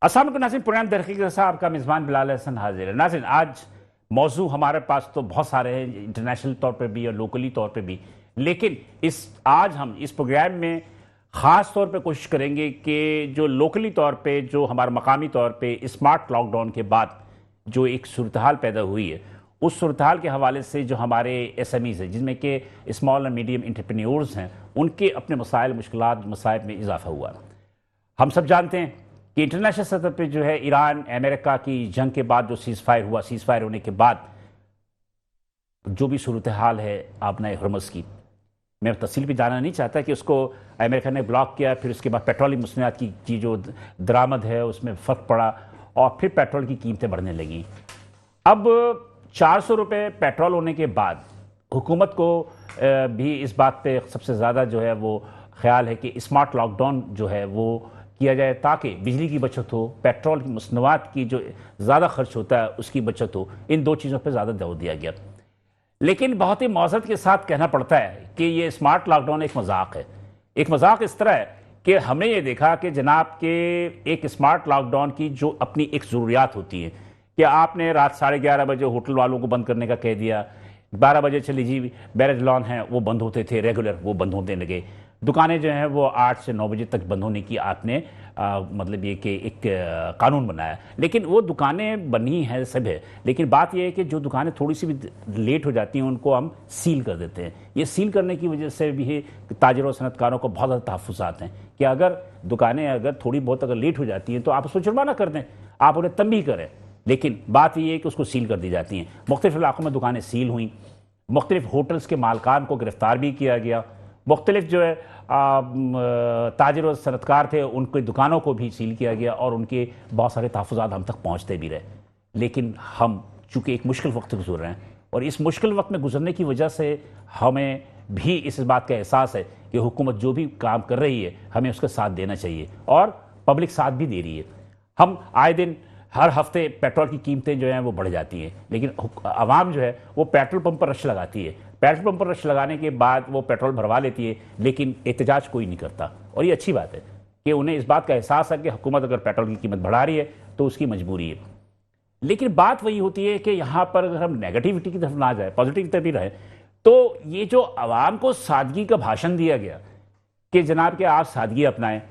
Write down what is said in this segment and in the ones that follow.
अस्सलाम वालेकुम नाज़रीन, प्रोग्राम दरकीक़ के साथ आपका मेज़बान बिलाल हसन हाजिर है। नाज़रीन, आज मौजू हमारे पास तो बहुत सारे हैं, इंटरनेशनल तौर पे भी और लोकली तौर पे भी, लेकिन आज हम इस प्रोग्राम में ख़ास तौर पे कोशिश करेंगे कि जो लोकली तौर पे, जो हमारे मकामी तौर पे स्मार्ट लॉकडाउन के बाद जो एक सूरत हाल पैदा हुई है, उस सूरत हाल के हवाले से जो हमारे SMEs हैं, जिनमें कि स्मॉल एंड मीडियम एंटरप्रेन्योर्स हैं, उनके अपने मसाइल, मुश्किलात, मसाइब में इजाफा हुआ। हम सब जानते हैं कि इंटरनेशनल सतह पे जो है ईरान अमेरिका की जंग के बाद जो सीज़ फायर हुआ, सीज़ फायर होने के बाद जो भी सूरत हाल है आपने हरमज़ की, मैं तफसील भी जानना नहीं चाहता कि उसको अमेरिका ने ब्लॉक किया, फिर उसके बाद पेट्रोलियम मसनूआत की जो दरामद है उसमें फ़र्क पड़ा और फिर पेट्रोल की कीमतें बढ़ने लगी। अब 400 रुपये पेट्रोल होने के बाद हुकूमत को भी इस बात पे सबसे ज़्यादा जो है वो ख्याल है कि स्मार्ट लॉकडाउन जो है वो किया जाए ताकि बिजली की बचत हो, पेट्रोल की मसनूआत की जो ज़्यादा खर्च होता है उसकी बचत हो। इन दो चीज़ों पर ज़्यादा जोर दिया गया, लेकिन बहुत ही मौज़रत के साथ कहना पड़ता है कि ये स्मार्ट लॉकडाउन एक मजाक है। एक मजाक इस तरह है कि हमने ये देखा कि जनाब के एक स्मार्ट लॉकडाउन की जो अपनी एक ज़रूरियात होती है कि आपने रात 11:30 बजे होटल वालों को बंद करने का कह दिया, 12 बजे चली जी बैरेज लॉन हैं वो बंद होते थे, रेगुलर वो बंद होने लगे, दुकानें जो हैं वो 8 से 9 बजे तक बंद होने की आपने मतलब ये कि एक कानून बनाया। लेकिन वो दुकानें बनी हैं सब है, लेकिन बात यह है कि जो दुकानें थोड़ी सी भी लेट हो जाती हैं उनको हम सील कर देते हैं। ये सील करने की वजह से भी ताजिरों और सनतकारों को बहुत ज़्यादा तहफ़्फ़ुज़ात हैं कि अगर दुकानें अगर थोड़ी बहुत अगर लेट हो जाती हैं तो आप उसको जुर्माना कर दें, आप उन्हें तंबीह करें। लेकिन बात यह है कि उसको सील कर दी जाती हैं। मुख्तलिफ़ इलाक़ों में दुकानें सील हुई, मुख्तलिफ़ होटल्स के मालकान को गिरफ़्तार भी किया गया, मुख्तलिफ जो है ताजिर और सनतकार थे उनकी दुकानों को भी सील किया गया और उनके बहुत सारे तहफ़्फ़ुज़ात हम तक पहुँचते भी रहे। लेकिन हम चूँकि एक मुश्किल वक्त गुजर रहे हैं और इस मुश्किल वक्त में गुजरने की वजह से हमें भी इस बात का एहसास है कि हुकूमत जो भी काम कर रही है हमें उसका साथ देना चाहिए और पब्लिक साथ भी दे रही है। हम आए दिन हर हफ्ते पेट्रोल की कीमतें जो हैं वो बढ़ जाती हैं, लेकिन आवाम जो है वो पेट्रोल पंप पर रश लगाती है। पेट्रोल पंप पर रश लगाने के बाद वो पेट्रोल भरवा लेती है, लेकिन एहतजाज कोई नहीं करता। और ये अच्छी बात है कि उन्हें इस बात का एहसास है कि हुकूमत अगर पेट्रोल की कीमत बढ़ा रही है तो उसकी मजबूरी है। लेकिन बात वही होती है कि यहाँ पर अगर हम नेगेटिविटी की तरफ ना जाए, पॉजिटिव की तरफ भी रहे, तो ये जो आवाम को सादगी का भाषण दिया गया कि जनाब के आप सादगी अपनाएं,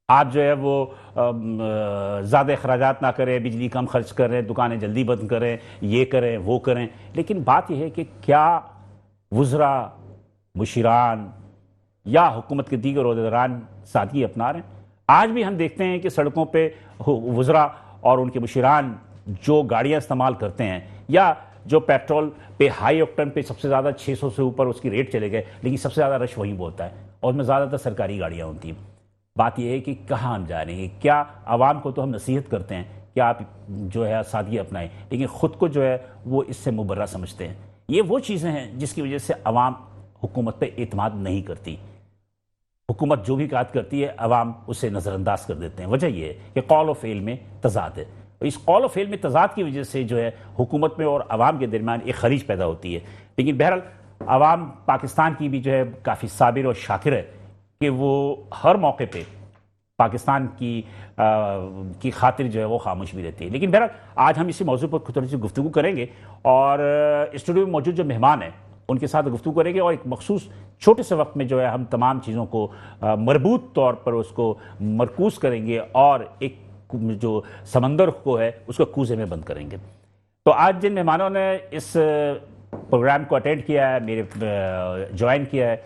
आप जो है वो ज़्यादा अखराजात ना करें, बिजली कम खर्च करें, दुकानें जल्दी बंद करें, ये करें वो करें। लेकिन बात यह है कि क्या वज़रा, मुशीरान या हुकूमत के दीगर ओहदेदारान सादगी अपना रहे हैं? आज भी हम देखते हैं कि सड़कों पे वज़रा और उनके मुशीरान जो गाड़ियाँ इस्तेमाल करते हैं या जो पेट्रोल पे हाई ऑक्टेन पे सबसे ज़्यादा 600 से ऊपर उसकी रेट चले गए, लेकिन सबसे ज़्यादा रश वहीं होता है और उसमें ज़्यादातर सरकारी गाड़ियाँ होती हैं। बात यह है कि कहाँ हम जा रहे हैं? क्या आवाम को तो हम नसीहत करते हैं कि आप जो है सादगी अपनाएं, लेकिन ख़ुद को जो है वो इससे मुबर्रा समझते हैं। ये वो चीज़ें हैं जिसकी वजह से आवाम हुकूमत पे एतमाद नहीं करती। हुकूमत जो भी बात करती है आवाम उसे नज़रअंदाज कर देते हैं। वजह यह है कि कौल और फ़ेल में तज़ाद है। इस कौल और फ़ेल में तज़ाद की वजह से जो है हुकूमत में और आवाम के दरमियान एक खरीज पैदा होती है। लेकिन बहरहाल आवाम पाकिस्तान की भी जो है काफ़ी साबिर और शाकिर है कि वो हर मौके पे पाकिस्तान की खातिर जो है वो खामोश भी रहती है। लेकिन बहरहाल आज हम इसी मौजू पर थोड़ी सी गुफ्तगू करेंगे और स्टूडियो में मौजूद जो मेहमान हैं उनके साथ गुफ्तगू करेंगे और एक मखसूस छोटे से वक्त में जो है हम तमाम चीज़ों को मरबूत तौर पर उसको मरकूज़ करेंगे और एक जो समंदर को है उसको कूज़े में बंद करेंगे। तो आज जिन मेहमानों ने इस प्रोग्राम को अटेंड किया है, मेरे ज्वाइन किया है,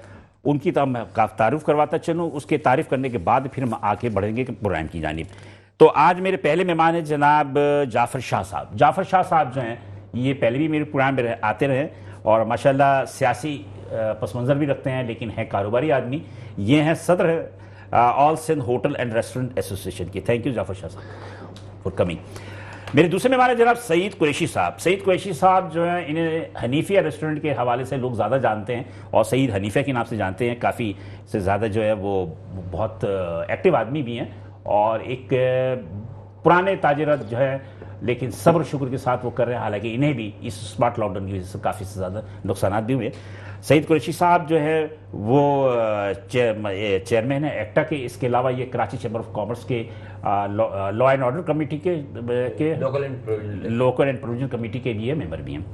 उनकी तो मैं काफ़ी तारीफ़ करवाता चलूँ। उसके तारीफ़ करने के बाद फिर हम आगे बढ़ेंगे प्रोग्राम की जानिब। तो आज मेरे पहले मेहमान हैं जनाब जाफ़र शाह साहब। जाफ़र शाह साहब जो हैं ये पहले भी मेरे प्रोग्राम में आते रहे और माशाल्लाह सियासी पस मंज़र भी रखते हैं, लेकिन हैं कारोबारी आदमी। ये हैं सदर all Sindh hotel and restaurant association की। थैंक यू जाफ़र शाह साहब फॉर कमिंग। मेरे दूसरे मेहमान हैं जनाब सईद कुरैशी साहब। सईद कुरैशी साहब जो हैं इन्हें हनीफिया रेस्टोरेंट के हवाले से लोग ज़्यादा जानते हैं और सईद हनीफिया के नाम से जानते हैं। काफ़ी से ज़्यादा जो है वो बहुत एक्टिव आदमी भी हैं और एक पुराने ताजिर जो है लेकिन सब्र शुक्र के साथ वो कर रहे हैं। हालांकि इन्हें भी इस स्मार्ट लॉकडाउन की वजह से काफ़ी ज़्यादा नुकसान भी हुए। सईद कुरैशी साहब जो है वो चेयरमैन है एक्टा के। इसके अलावा ये कराची चैम्बर ऑफ कॉमर्स के लॉ एंड ऑर्डर कमेटी के लोकल एंड प्रोविजन कमेटी के लिए मेंबर भी हैं।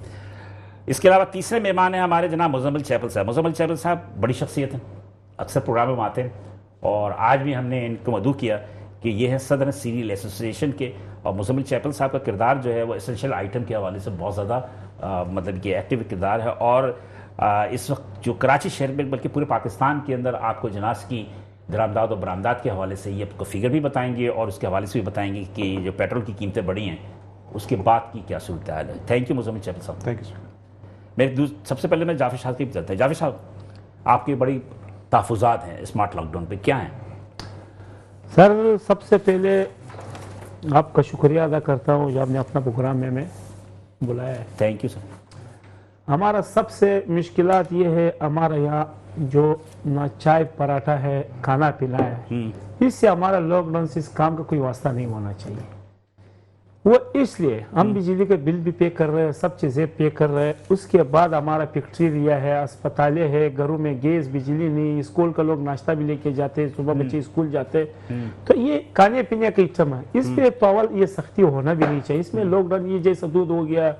इसके अलावा तीसरे मेहमान हैं हमारे जनाब मुजम्मिल चहल साहब। मुजम्मिल चहल साहब बड़ी शख्सियत हैं, अक्सर प्रोग्रामों में आते हैं और आज भी हमने इनको मदऊ किया कि ये है सदर सीरियल एसोसिएशन के। और मुजम्मिल चहल साहब का किरदार जो है वो एसेंशियल आइटम के हवाले से बहुत ज़्यादा मतलब कि एक्टिव किरदार है। और इस वक्त जो कराची शहर में बल्कि पूरे पाकिस्तान के अंदर आपको जनास की दरामदाद और बरामदात के हवाले से ये आपको फिगर भी बताएंगे और उसके हवाले से भी बताएंगे कि जो पेट्रोल की कीमतें बढ़ी हैं उसके बाद की क्या सूरत हाल है। थैंक यू मुजम्मिल चहल साहब। Thank you sir. मेरे सबसे पहले मैं जाफिर साहब की बताता हूँ। जाफिर साहब, आपकी बड़ी तहफ़्फ़ुज़ात हैं स्मार्ट लॉकडाउन पे, क्या हैं? सर सबसे पहले आपका शुक्रिया अदा करता हूँ जो आपने अपना प्रोग्राम में बुलाया है। Thank you sir. हमारा सबसे मुश्किलात ये है, हमारा यहाँ जो ना चाय पराठा है, खाना पीना है, इससे हमारा लॉकडाउन से इस काम का कोई वास्ता नहीं होना चाहिए। वो इसलिए हम बिजली के बिल भी पे कर रहे हैं, सब चीज़ें पे कर रहे हैं। उसके बाद हमारा फैक्ट्री एरिया है, अस्पतालें है, घरों में गैस बिजली नहीं, स्कूल का लोग नाश्ता भी लेके जाते हैं, सुबह बच्चे स्कूल जाते हैं, तो ये खाने पीने का इच्छम है। इस पे तो अवल ये सख्ती होना भी नहीं चाहिए। इसमें लॉकडाउन ये जैसा दूध हो गया,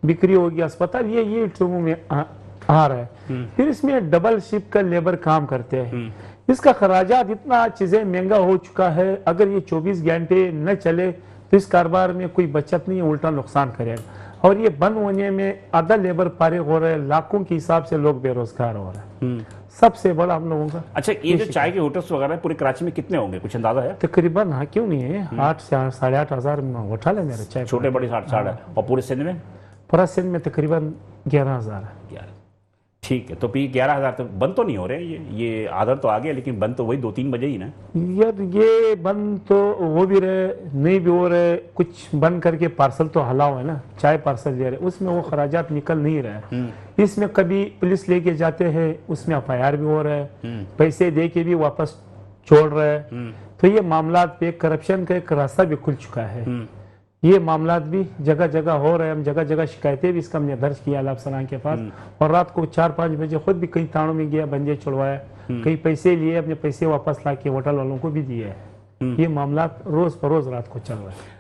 बिक्री हो गया, अस्पताल ये ट्रूमों में आ रहा है। फिर इसमें डबल शिफ्ट का लेबर काम करते हैं, इसका खराजात इतना चीज़ें महंगा हो चुका है। अगर ये 24 घंटे न चले तो इस कारोबार में कोई बचत नहीं है, उल्टा नुकसान करेगा। और ये बंद होने में आधा लेबर फारिग हो रहे हैं, लाखों के हिसाब से लोग बेरोजगार हो रहे हैं। सबसे बड़ा हम लोगों का। अच्छा, ये जो चाय के होटल्स वगैरह पूरे कराची में कितने होंगे, कुछ अंदाजा है? तकरीबन, हाँ क्यों नहीं है, 8 से 8.5 हज़ार होटल है मेरे चाय। छोटे बड़े 60 है। और पूरे सिंध में? पूरा सिंध में तकरीबन 11,000 है। 11, ठीक है। तो फिर 11,000 तो बंद तो नहीं हो रहे हैं, ये आदर तो आ गया, लेकिन बंद तो वही 2-3 बजे ही ना यार। ये बंद तो हो भी रहे, नहीं भी हो रहे। कुछ बंद करके पार्सल तो हलाओ है ना, चाय पार्सल दे रहे, उसमें वो खराजात निकल नहीं रहे। इसमें कभी पुलिस लेके जाते हैं, उसमें FIR भी हो रहा है, पैसे दे के भी वापस छोड़ रहे हैं। तो ये मामला पे करप्शन का एक रास्ता भी खुल चुका है। ये मामला भी जगह जगह हो रहे हैं। हम जगह जगह शिकायतें भी इसका हमने दर्ज किया अलाप सलाम के पास। और रात को 4-5 बजे खुद भी कई थानों में गया, बंजे छुड़वाया, कई पैसे लिए, अपने पैसे वापस ला के होटल वालों को भी दिए है। ये मामला रोज बरोज रात को चल रहा है।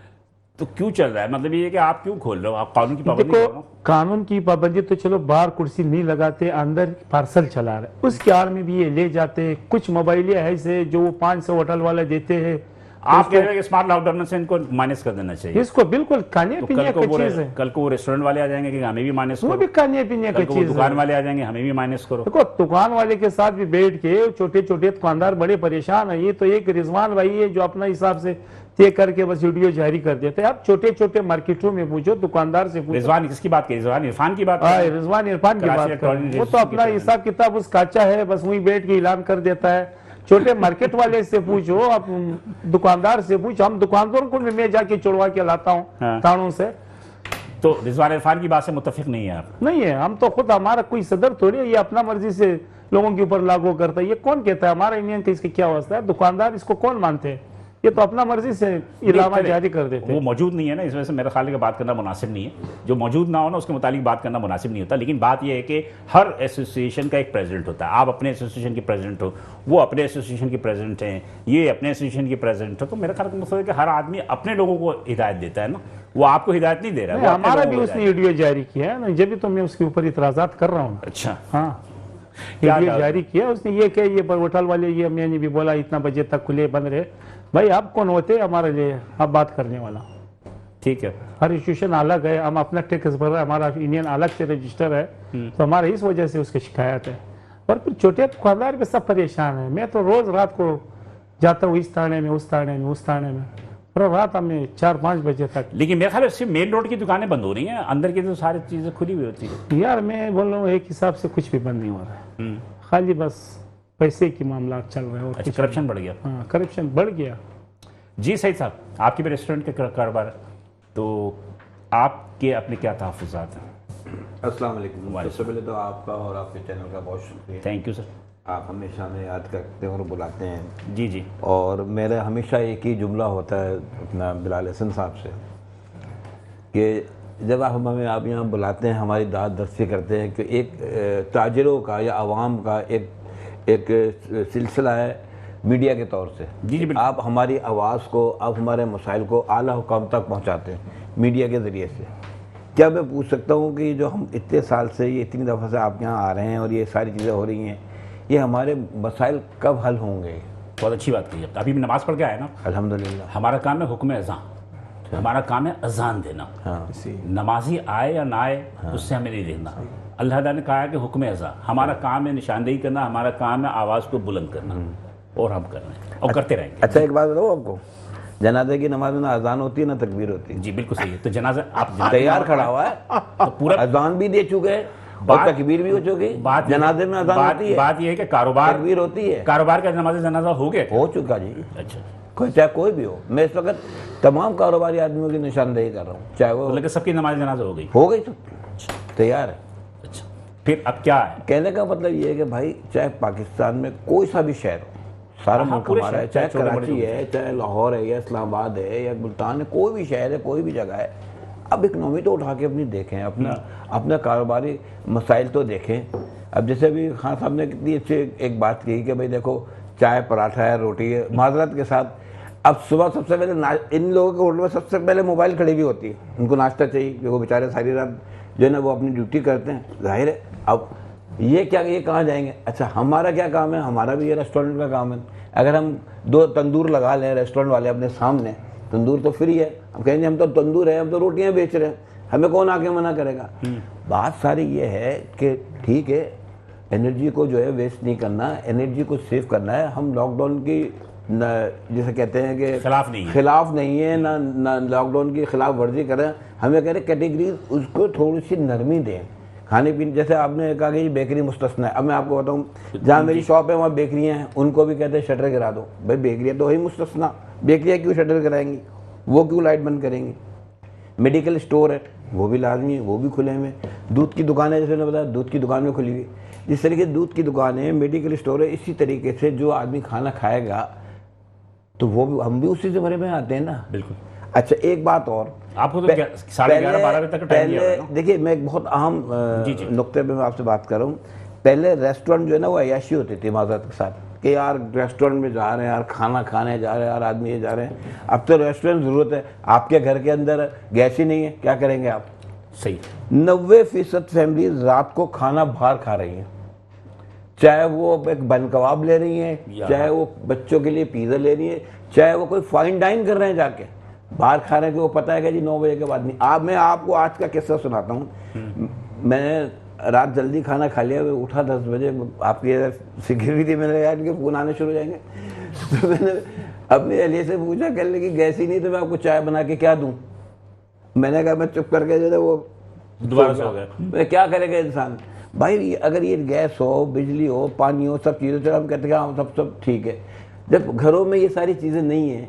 तो क्यों चल रहा है? मतलब ये है कि आप क्यों खोल रहे हो? आप कानून की पाबंदी देखो, कर रहे हो? कानून की पाबंदी तो चलो, बाहर कुर्सी नहीं लगाते, अंदर पार्सल चला रहे, उसके आड़ में भी ये ले जाते हैं। कुछ मोबाइलें ऐसे जो 500 होटल वाले देते हैं। आप कह रहे हैं कि स्मार्ट लॉकडाउन से इनको माइनस कर देना चाहिए? इसको बिल्कुल खाने पीने की चीज है। कल को वो रेस्टोरेंट वाले आ जाएंगे कि हमें भी माइनस करो, वो भी खाने पीने की चीज है। दुकान वाले आ जाएंगे, हमें भी माइनस करो। देखो, दुकान वाले के साथ भी बैठ के छोटे छोटे दुकानदार बड़े परेशान है। ये तो एक रिजवान भाई है जो अपना हिसाब से तय करके बस वीडियो जारी कर देते हैं। आप छोटे छोटे मार्केटों में पूछो, दुकानदार से पूछो। रिजवान किसकी बात की? रिजवान इरफान की बात? रिजवान इरफान की बात कर, वो तो अपना हिसाब किताब उस काचा है, बस वहीं बैठ के ऐलान कर देता है। छोटे मार्केट वाले से पूछो, आप दुकानदार से पूछो। हम दुकानदारों को मैं जाके चुड़वा के लाता हूँ तानों से। तो रिजवान इरफान की बात से मुत्तफिक नहीं है आप? नहीं है, हम तो खुद, हमारा कोई सदर थोड़ी है, ये अपना मर्जी से लोगों के ऊपर लागू करता है। ये कौन कहता है हमारा यूनियन का इसकी क्या अवस्था है? दुकानदार इसको कौन मानते हैं? ये तो अपना मर्जी से इलामा जारी कर देते हैं। वो मौजूद नहीं है ना, इस वजह से मेरे ख्याल में बात करना मुनासिब नहीं है। जो मौजूद ना हो ना, उसके मुतालिक बात करना मुनासिब नहीं होता। लेकिन बात यह है कि हर एसोसिएशन का एक प्रेसिडेंट होता है। आप अपने एसोसिएशन के प्रेसिडेंट हो, वो अपने एसोसिएशन के प्रेसिडेंट हैं, ये अपने एसोसिएशन के प्रेसिडेंट हो। तो मेरे ख्याल में है कि हर आदमी अपने लोगों को हिदायत देता है ना, वो आपको हिदायत नहीं दे रहा है। हमारा भी उसने वीडियो जारी किया है ना, जब भी तो मैं उसके ऊपर इतराजात कर रहा हूँ। अच्छा, हाँ, वीडियो जारी किया उसने। ये क्या, ये होटल वाले, ये मैंने भी बोला इतना बजे तक खुले बंद रहे। भाई आप कौन होते हैं हमारे लिए आप बात करने वाला? ठीक है, हर इंस्टीट्यूशन अलग है, हम अपना टैक्स भर रहे हैं, हमारा यूनियन अलग से रजिस्टर है, तो हमारे इस वजह से उसकी शिकायत है। और फिर छोटे दुकानदार भी सब परेशान है। मैं तो रोज रात को जाता हूँ, इस थाने में, उस थाने में, उस थाने में, पूरा रात हमें 4-5 बजे तक। लेकिन मेरे ख्याल से मेन रोड की दुकानें बंद हो रही हैं, अंदर की तो सारी चीजें खुली हुई होती है। यार मैं बोल रहा हूँ, एक हिसाब से कुछ भी बंद नहीं हो रहा है, खाली बस पैसे की मामला चल रहा है। और करप्शन बढ़ गया। हाँ, करप्शन बढ़ गया। जी सही साहब, आपके भी रेस्टोरेंट के कारोबार, तो आपके अपने क्या तहफ़्फ़ुज़ात हैं? अस्सलाम वालेकुम। सबसे पहले तो आपका और आपके चैनल का बहुत शुक्रिया। Thank you sir. आप हमेशा हमें याद करते हैं और बुलाते हैं। जी जी। और मेरा हमेशा एक ही जुमला होता है अपना बिलाल हसन साहब से कि जब हमें आप यहाँ बुलाते हैं, हमारी दाद दस्ती करते हैं कि एक ताजरों का या आवाम का एक सिलसिला है मीडिया के तौर से। जी जी, आप हमारी आवाज़ को, आप हमारे मसाइल को आला हुकाम तक पहुँचाते हैं मीडिया के ज़रिए से। क्या मैं पूछ सकता हूँ कि जो हम इतने साल से, ये इतनी दफ़ा से आप यहाँ आ रहे हैं और ये सारी चीज़ें हो रही हैं, ये हमारे मसाइल कब हल होंगे? बहुत अच्छी बात कही। अभी नमाज पढ़ के आए ना, अल्हम्दुलिल्लाह। हमारा काम है हुक्म अज़ान, हमारा काम है अजान देना। हाँ, नमाजी आए या ना आए, उससे हमें नहीं देखना। अल्लाह ताला ने कहा है कि हुक्म अज़ान, हमारा काम है निशानदेही करना, हमारा काम है आवाज़ को बुलंद करना, और हम कर रहे हैं और करते रहेंगे। अच्छा, एक बात बताओ आपको, जनाजे की नमाज में ना अजान होती है ना तकबीर होती है। जी बिल्कुल सही है। तो जनाजा आप तैयार खड़ा हुआ है, तो पूरा अजान भी दे चुके हैं और तकबीर भी हो चुकी। बात जनाजे में अजान होती है, बात ये है कि कारोबार तकबीर होती है, कारोबार का नमाज जनाजा हो गया। हो चुका जी। अच्छा, कोई चाहे कोई भी हो, मैं इस वक्त तमाम कारोबारी आदमियों की निशानदेही कर रहा हूँ, चाहे वो तो लेकिन सबकी नमाज जनाजा हो गई। हो गई, सब तैयार है। अच्छा, फिर अब क्या है? कहने का मतलब ये है कि भाई चाहे पाकिस्तान में कोई सा भी शहर हो, सारा मुल्क पूरे हमारा है, शहर, चाहे छोटे बड़े कराची है, चाहे लाहौर है, या इस्लामाबाद है, या मुल्तान है, कोई भी शहर है, कोई भी जगह है। अब इकनॉमी तो उठा के अपनी देखें, अपना कारोबारी मसाइल तो देखें। अब जैसे अभी खान साहब ने कितनी अच्छी एक बात कही कि भाई देखो, चाय पराठा है, रोटी है, माजरत के साथ अब सुबह सबसे पहले इन लोगों के होटल में सबसे पहले मोबाइल खड़ी भी होती है, उनको नाश्ता चाहिए, क्योंकि वो बेचारे सारी रात जो है ना वो अपनी ड्यूटी करते हैं, जाहिर है। अब ये क्या, ये कहाँ जाएंगे? अच्छा, हमारा क्या काम है? हमारा भी ये रेस्टोरेंट का काम है। अगर हम 2 तंदूर लगा लें रेस्टोरेंट वाले अपने सामने, तंदूर तो फ्री है, हम कहेंगे हम तो तंदूर है, हम तो रोटियां बेच रहे हैं, हमें कौन आके मना करेगा? बात सारी ये है कि ठीक है, एनर्जी को जो है वेस्ट नहीं करना, एनर्जी को सेव करना है। हम लॉकडाउन की जैसे कहते हैं कि खिलाफ नहीं है ना लॉकडाउन की खिलाफ वर्जी करें, हमें कह रहे कैटेगरीज उसको थोड़ी सी नरमी दें। खाने पीने, जैसे आपने कहा कि बेकरी मुस्तस्ना है, अब मैं आपको बताऊं, जहाँ मेरी शॉप है वहाँ बेकरियाँ हैं, उनको भी कहते हैं शटर गिरा दो। भाई बेकरियाँ तो ही मुस्तस्ना, बेकरियाँ क्यों शटर गिराएंगी? वो क्यों लाइट बंद करेंगी? मेडिकल स्टोर है, वो भी लाजमी है, वो भी खुले हुए। दूध की दुकान है, जैसे मैंने बताया, दूध की दुकान में खुली हुई। जिस तरीके से दूध की दुकान है, मेडिकल स्टोर है, इसी तरीके से जो आदमी खाना खाएगा तो वो भी, हम भी उसी से भरे में आते हैं ना। बिल्कुल। अच्छा, एक बात और, आपको तो 11:30-12 बजे तक टाइम दिया है ना? देखिए, मैं एक बहुत अहम नुक्ते पे मैं आपसे बात कर रहा हूँ। पहले रेस्टोरेंट जो है ना वो अय्याशी होती थी माजरत के साथ, कि यार रेस्टोरेंट में जा रहे हैं, यार खाना खाने जा रहे हैं, यार आदमी ये जा रहे हैं। अब तो रेस्टोरेंट ज़रूरत है, आपके घर के अंदर गैस ही नहीं है, क्या करेंगे आप? सही। 90% फैमिली रात को खाना बाहर खा रही हैं, चाहे वो एक बन कबाब ले रही हैं, चाहे वो बच्चों के लिए पिज़्ज़ा ले रही है, चाहे वो कोई फाइन डाइन कर रहे हैं, जाके बाहर खा रहे हैं, कि वो पता है कि जी 9 बजे के बाद नहीं। मैं आपको आज का किस्सा सुनाता हूँ। मैंने रात जल्दी खाना खा लिया, उठा 10 बजे, आपकी फिक्र भी थी, मैंने यार इनके फ़ोन आने शुरू हो जाएंगे। तो मैंने अपनी अली से पूछा, कह लगी गैस ही नहीं, तो मैं आपको चाय बना के क्या दूँ? मैंने कहा मैं चुप करके जो है वो दोबारा सो गया। क्या करेगा इंसान? भाई अगर ये गैस हो, बिजली हो, पानी हो, सब चीज़ें, चलो हम कहते हैं हाँ सब ठीक है। जब घरों में ये सारी चीज़ें नहीं है,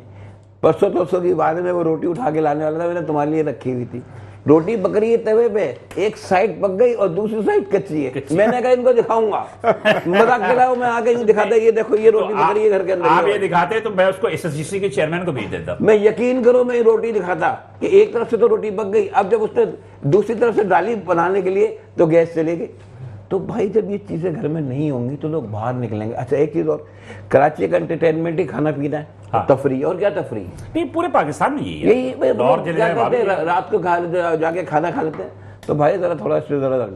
परसों की बात में वो रोटी उठा के लाने वाला था, मैंने तुम्हारे लिए रखी हुई थी, रोटी पक रही है तवे पे, एक साइड पक गई और दूसरी साइड कच्ची है। मैंने कहा इनको दिखाऊंगा, मजाक के लाओ, मैं आके दिखाता, ये देखो ये रोटी पक रही है घर के अंदर। आप ये दिखाते तो मैं उसको एसएसजीसी के चेयरमैन को भेज देता। मैं यकीन करो, मैं रोटी दिखाता कि एक तरफ से तो रोटी पक गई, अब जब उसने दूसरी तरफ से डाली बनाने के लिए तो गैस चली गई। तो भाई जब ये चीज़ें घर में नहीं होंगी तो लोग बाहर निकलेंगे। अच्छा, एक चीज़ और, कराची का एंटरटेनमेंट ही खाना पीना है। हाँ। तफरी, और क्या तफरी? नहीं, पूरे पाकिस्तान में यही क्या कहते हैं, रात को जाके खाना खा लेते हैं। तो भाई ज़रा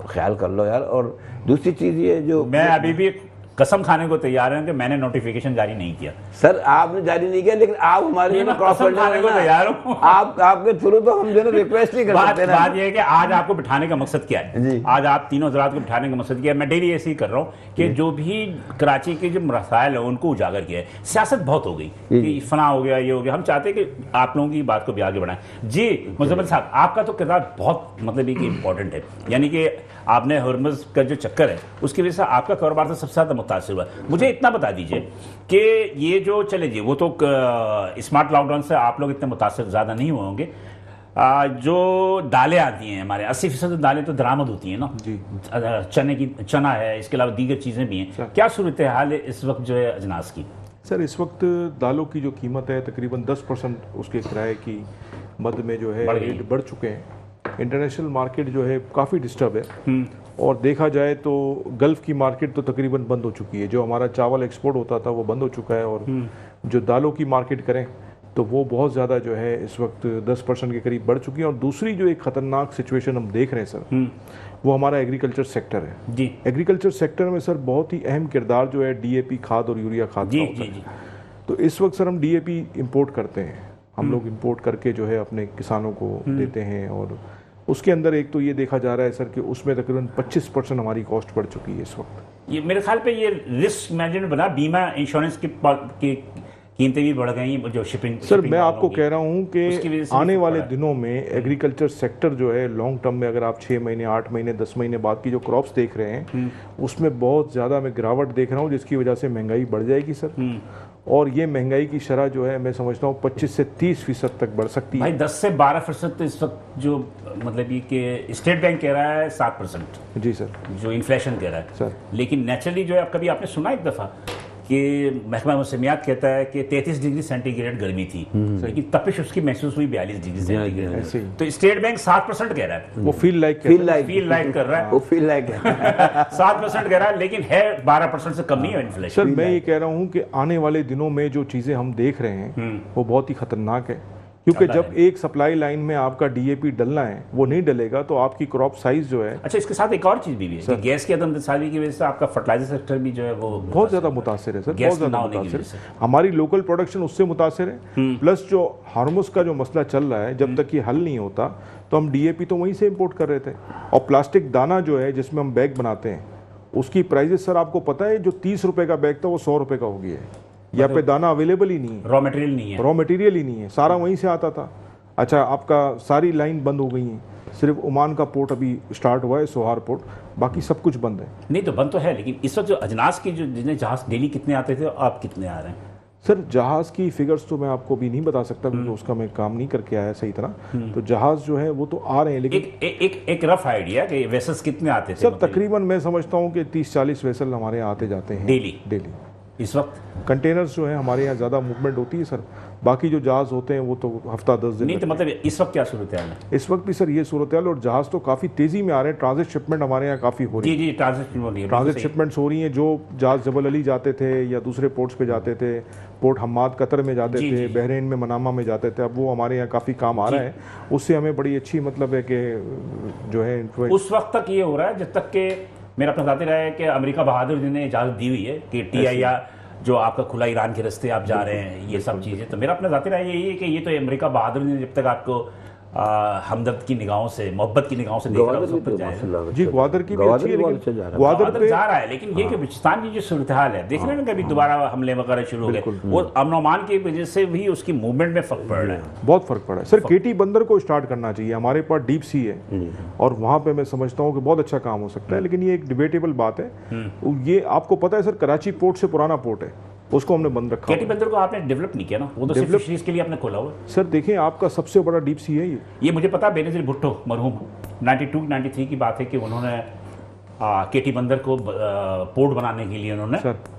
ख्याल कर लो यार। और दूसरी चीज़ ये जो मैं अभी भी कसम खाने को तैयार हूं कि मैंने नोटिफिकेशन जारी नहीं किया। सर आपने जारी नहीं किया, लेकिन आप हमारे कसम खाने को तैयार हूं। आपके थ्रू तो हम जो रिक्वेस्ट ही कर सकते हैं। बात ये है कि आज आपको बिठाने का मकसद क्या है? आज आप तीनों हजरात को बिठाने का मकसद क्या है? मैं डेली ऐसे ही कर रहा हूँ कि जो भी कराची के जो मसाइल है उनको उजागर किया है। सियासत बहुत हो गई कि फना हो गया, ये हो गया। हम चाहते हैं कि आप लोगों की बात को भी आगे बढ़ाएं। जी मुजम्मिल साहब, आपका तो किरदार बहुत मतलब इंपॉर्टेंट है, यानी कि आपने हुर्मुज़ का जो चक्कर है उसकी वजह से आपका कारोबार तो सबसे ज़्यादा मुतासिर हुआ। मुझे इतना बता दीजिए कि ये जो चले जी, वो तो स्मार्ट लॉकडाउन से आप लोग इतने मुतासिर ज़्यादा नहीं हुए होंगे। जो दालें आती हैं हमारे 80% दालें तो दरामद होती हैं ना जी। चना है, इसके अलावा दीगर चीज़ें भी हैं। क्या सूरत हाल है इस वक्त जो है अजनास की? सर इस वक्त दालों की जो कीमत है तकरीबन 10% उसके किराए की मध्य में जो है रेट बढ़ चुके हैं। इंटरनेशनल मार्केट जो है काफ़ी डिस्टर्ब है और देखा जाए तो गल्फ़ की मार्केट तो तकरीबन बंद हो चुकी है। जो हमारा चावल एक्सपोर्ट होता था वो बंद हो चुका है और जो दालों की मार्केट करें तो वो बहुत ज़्यादा जो है इस वक्त 10% के करीब बढ़ चुकी है। और दूसरी जो एक ख़तरनाक सिचुएशन हम देख रहे हैं सर, वो हमारा एग्रीकल्चर सेक्टर है जी। एग्रीकल्चर सेक्टर में सर बहुत ही अहम किरदार जो है डीएपी खाद और यूरिया खाद का होता है। तो इस वक्त सर हम डीएपी इंपोर्ट करते हैं, हम लोग इंपोर्ट करके जो है अपने किसानों को देते हैं और उसके अंदर एक तो ये देखा जा रहा है सर कि उसमें तकरीबन 25% हमारी कॉस्ट बढ़ चुकी है इस वक्त। ये मेरे ख्याल पे ये रिस्क मैनेजमेंट बना, बीमा इंश्योरेंस की कीमतें भी बढ़ गई जो शिपिंग। सर मैं आपको कह रहा हूँ कि आने वाले दिनों में एग्रीकल्चर सेक्टर जो है लॉन्ग टर्म में, अगर आप 6 महीने 8 महीने 10 महीने बाद की जो क्रॉप्स देख रहे हैं उसमें बहुत ज़्यादा मैं गिरावट देख रहा हूँ, जिसकी वजह से महंगाई बढ़ जाएगी सर। और ये महंगाई की शरह जो है मैं समझता हूँ 25 से 30% तक बढ़ सकती है। भाई 10 से 12% तो इस वक्त जो मतलब ये कि स्टेट बैंक कह रहा है 7%। जी सर, जो इन्फ्लेशन कह रहा है सर। लेकिन नेचुरली जो है, कभी आपने सुना एक दफ़ा कि महकमा मौसमियात कहता है कि 33 डिग्री सेंटीग्रेड गर्मी थी, लेकिन तपिश उसकी महसूस हुई 42 डिग्री सेंटीग्रेड। तो स्टेट बैंक 7% कह रहा है, वो फील लाइक कर रहा है, वो फील लाइक 7% कह रहा है, लेकिन है 12% से कम नहीं है इन्फ्लेशन। सर मैं ये कह रहा हूँ कि आने वाले दिनों में जो चीज़ें हम देख रहे हैं वो बहुत ही खतरनाक है, क्योंकि जब एक सप्लाई लाइन में आपका डीएपी डलना है वो नहीं डलेगा तो आपकी क्रॉप साइज जो है। अच्छा, इसके साथ एक और चीज भी है कि गैस की अदम दस्तयाबी की वजह से आपका फर्टिलाइजर सेक्टर भी जो है वो बहुत ज्यादा मुतासिर है सर, बहुत ज्यादा मुतासिर है। हमारी लोकल प्रोडक्शन उससे मुतासिर है, प्लस जो हार्मोस का जो मसला चल रहा है जब तक ये हल नहीं होता तो हम डीएपी तो वहीं से इम्पोर्ट कर रहे थे। और प्लास्टिक दाना जो है जिसमें हम बैग बनाते हैं उसकी प्राइजेस सर आपको पता है, जो 30 रुपए का बैग था वो 100 रुपए का हो गया है। यहाँ पे दाना अवेलेबल ही नहीं है, रॉ मटेरियल नहीं है, रॉ मटेरियल ही नहीं है, सारा वहीं से आता था। अच्छा, आपका सारी लाइन बंद हो गई है, सिर्फ ओमान का पोर्ट अभी स्टार्ट हुआ है, सोहार पोर्ट, बाकी सब कुछ बंद है। नहीं तो बंद तो है, लेकिन इस वक्त जो अजनास की जो जितने जहाज डेली कितने आते थे आप कितने आ रहे हैं? सर जहाज की फिगर्स तो मैं आपको भी नहीं बता सकता क्योंकि उसका मैं काम नहीं करके आया सही तरह। तो जहाज जो है वो तो आ रहे हैं, लेकिन एक रफ आइडिया कि वेसल्स कितने आते थे? सर तकरीबन मैं समझता हूँ कि 30-40 वेसल हमारे यहाँ आते जाते हैं डेली। इस वक्त कंटेनर्स जो है हमारे यहाँ ज़्यादा मूवमेंट होती है सर, बाकी जो जहाज होते हैं वो तो हफ्ता 10 दिन। नहीं तो मतलब इस वक्त क्या सूरत हाल है? इस वक्त भी सर ये सूरत हाल, और जहाज तो काफ़ी तेज़ी में आ रहे हैं। ट्रांजिट शिपमेंट हमारे यहाँ काफ़ी हो रही है। जी, ट्रांजिट शिपमेंट्स हो रही हैं। जो जहाज जबल अली जाते थे या दूसरे पोर्ट्स पे जाते थे, पोर्ट हम्माद कतर में जाते थे, बहरीन में मनामा में जाते थे, अब वो हमारे यहाँ काफ़ी काम आ रहा है। उससे हमें बड़ी अच्छी मतलब है कि जो है उस वक्त तक ये हो रहा है जब तक कि मेरा अपना बताते रहा है कि अमेरिका बहादुर जी ने इजाज़त दी हुई है कि TIR जो आपका खुला ईरान के रास्ते आप जा रहे हैं, ये सब चीज़ें। तो मेरा अपना जाती रहा यही है कि ये तो अमेरिका बहादुर ने जब तक आपको हमदर्द की निगाहों से, मोहब्बत की निगाहों से देख रहा है। जी ग्वादर की भी अच्छी है, लेकिन ग्वादर पे जा रहा है, लेकिन ये कि बलूचिस्तान की जो सूरत हाल है देख रहे हैं ना, कभी दोबारा हमले वगैरह शुरू हो गए, वो अमन की वजह से भी उसकी मूवमेंट में फर्क पड़ रहा है, बहुत फर्क पड़ा है। सर केटी बंदर को स्टार्ट करना चाहिए, हमारे पास डीप सी है और वहाँ पे मैं समझता हूँ कि बहुत अच्छा काम हो सकता है, लेकिन ये एक डिबेटेबल बात है। ये आपको पता है सर, कराची पोर्ट से पुराना पोर्ट है, उसको हमने बंद रखा। केटी बंदर को आपने डेवलप नहीं किया ना, वो तो सिर्फ फिशरीज के लिए आपने खोला हुआ। सर देखें, आपका सबसे बड़ा डीप सी है ये मुझे पता है। बेनज़ीर भुट्टो मरहूम 92-93 की बात है कि उन्होंने केटी बंदर को पोर्ट बनाने के लिए उन्होंने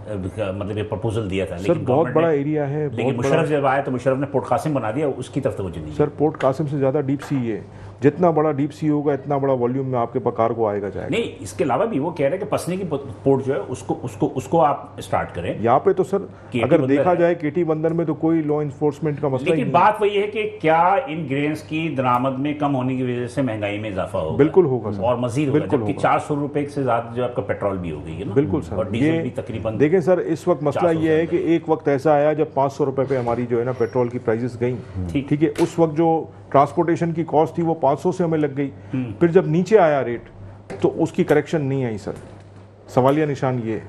मतलब ये प्रपोजल दिया था, लेकिन बहुत बड़ा एरिया है। लेकिन मुशर्रफ जब आया तो मुशर्रफ ने पोर्ट कासिम बना दिया, उसकी तरफ तवज्जो नहीं। सर पोर्ट कासिम से ज़्यादा डीप सी है, जितना बड़ा डीप सी होगा इतना बड़ा वॉल्यूम में आपके पास कार्गो आएगा जाएगा। नहीं, इसके अलावा भी वो कह रहे हैं कि पसने की पोर्ट जो है उसको आप स्टार्ट करें। यहाँ पे तो सर अगर देखा जाए केटी बंदर में तो कोई लॉ इन्फोर्समेंट का मसला, लेकिन बात वही है कि क्या इन ग्रेन्स की दरामद में कम होने की वजह से महंगाई में इजाफा होगा? बिल्कुल होगा सर, और मजीद होगा, जबकि 400 रुपए से ज्यादा जो आपका पेट्रोल भी हो गई है ना। बिल्कुल सर, और डीजल भी तकरीबन। देखें सर, इस वक्त मसला ये है कि एक वक्त ऐसा आया जब 500 रुपए पे हमारी जो है ना पेट्रोल की प्राइसेस गई, ठीक है। उस वक्त जो ट्रांसपोर्टेशन की कॉस्ट थी वो 500 से हमें लग गई। फिर जब नीचे आया रेट तो उसकी करेक्शन नहीं आई सर, सवालिया निशान ये,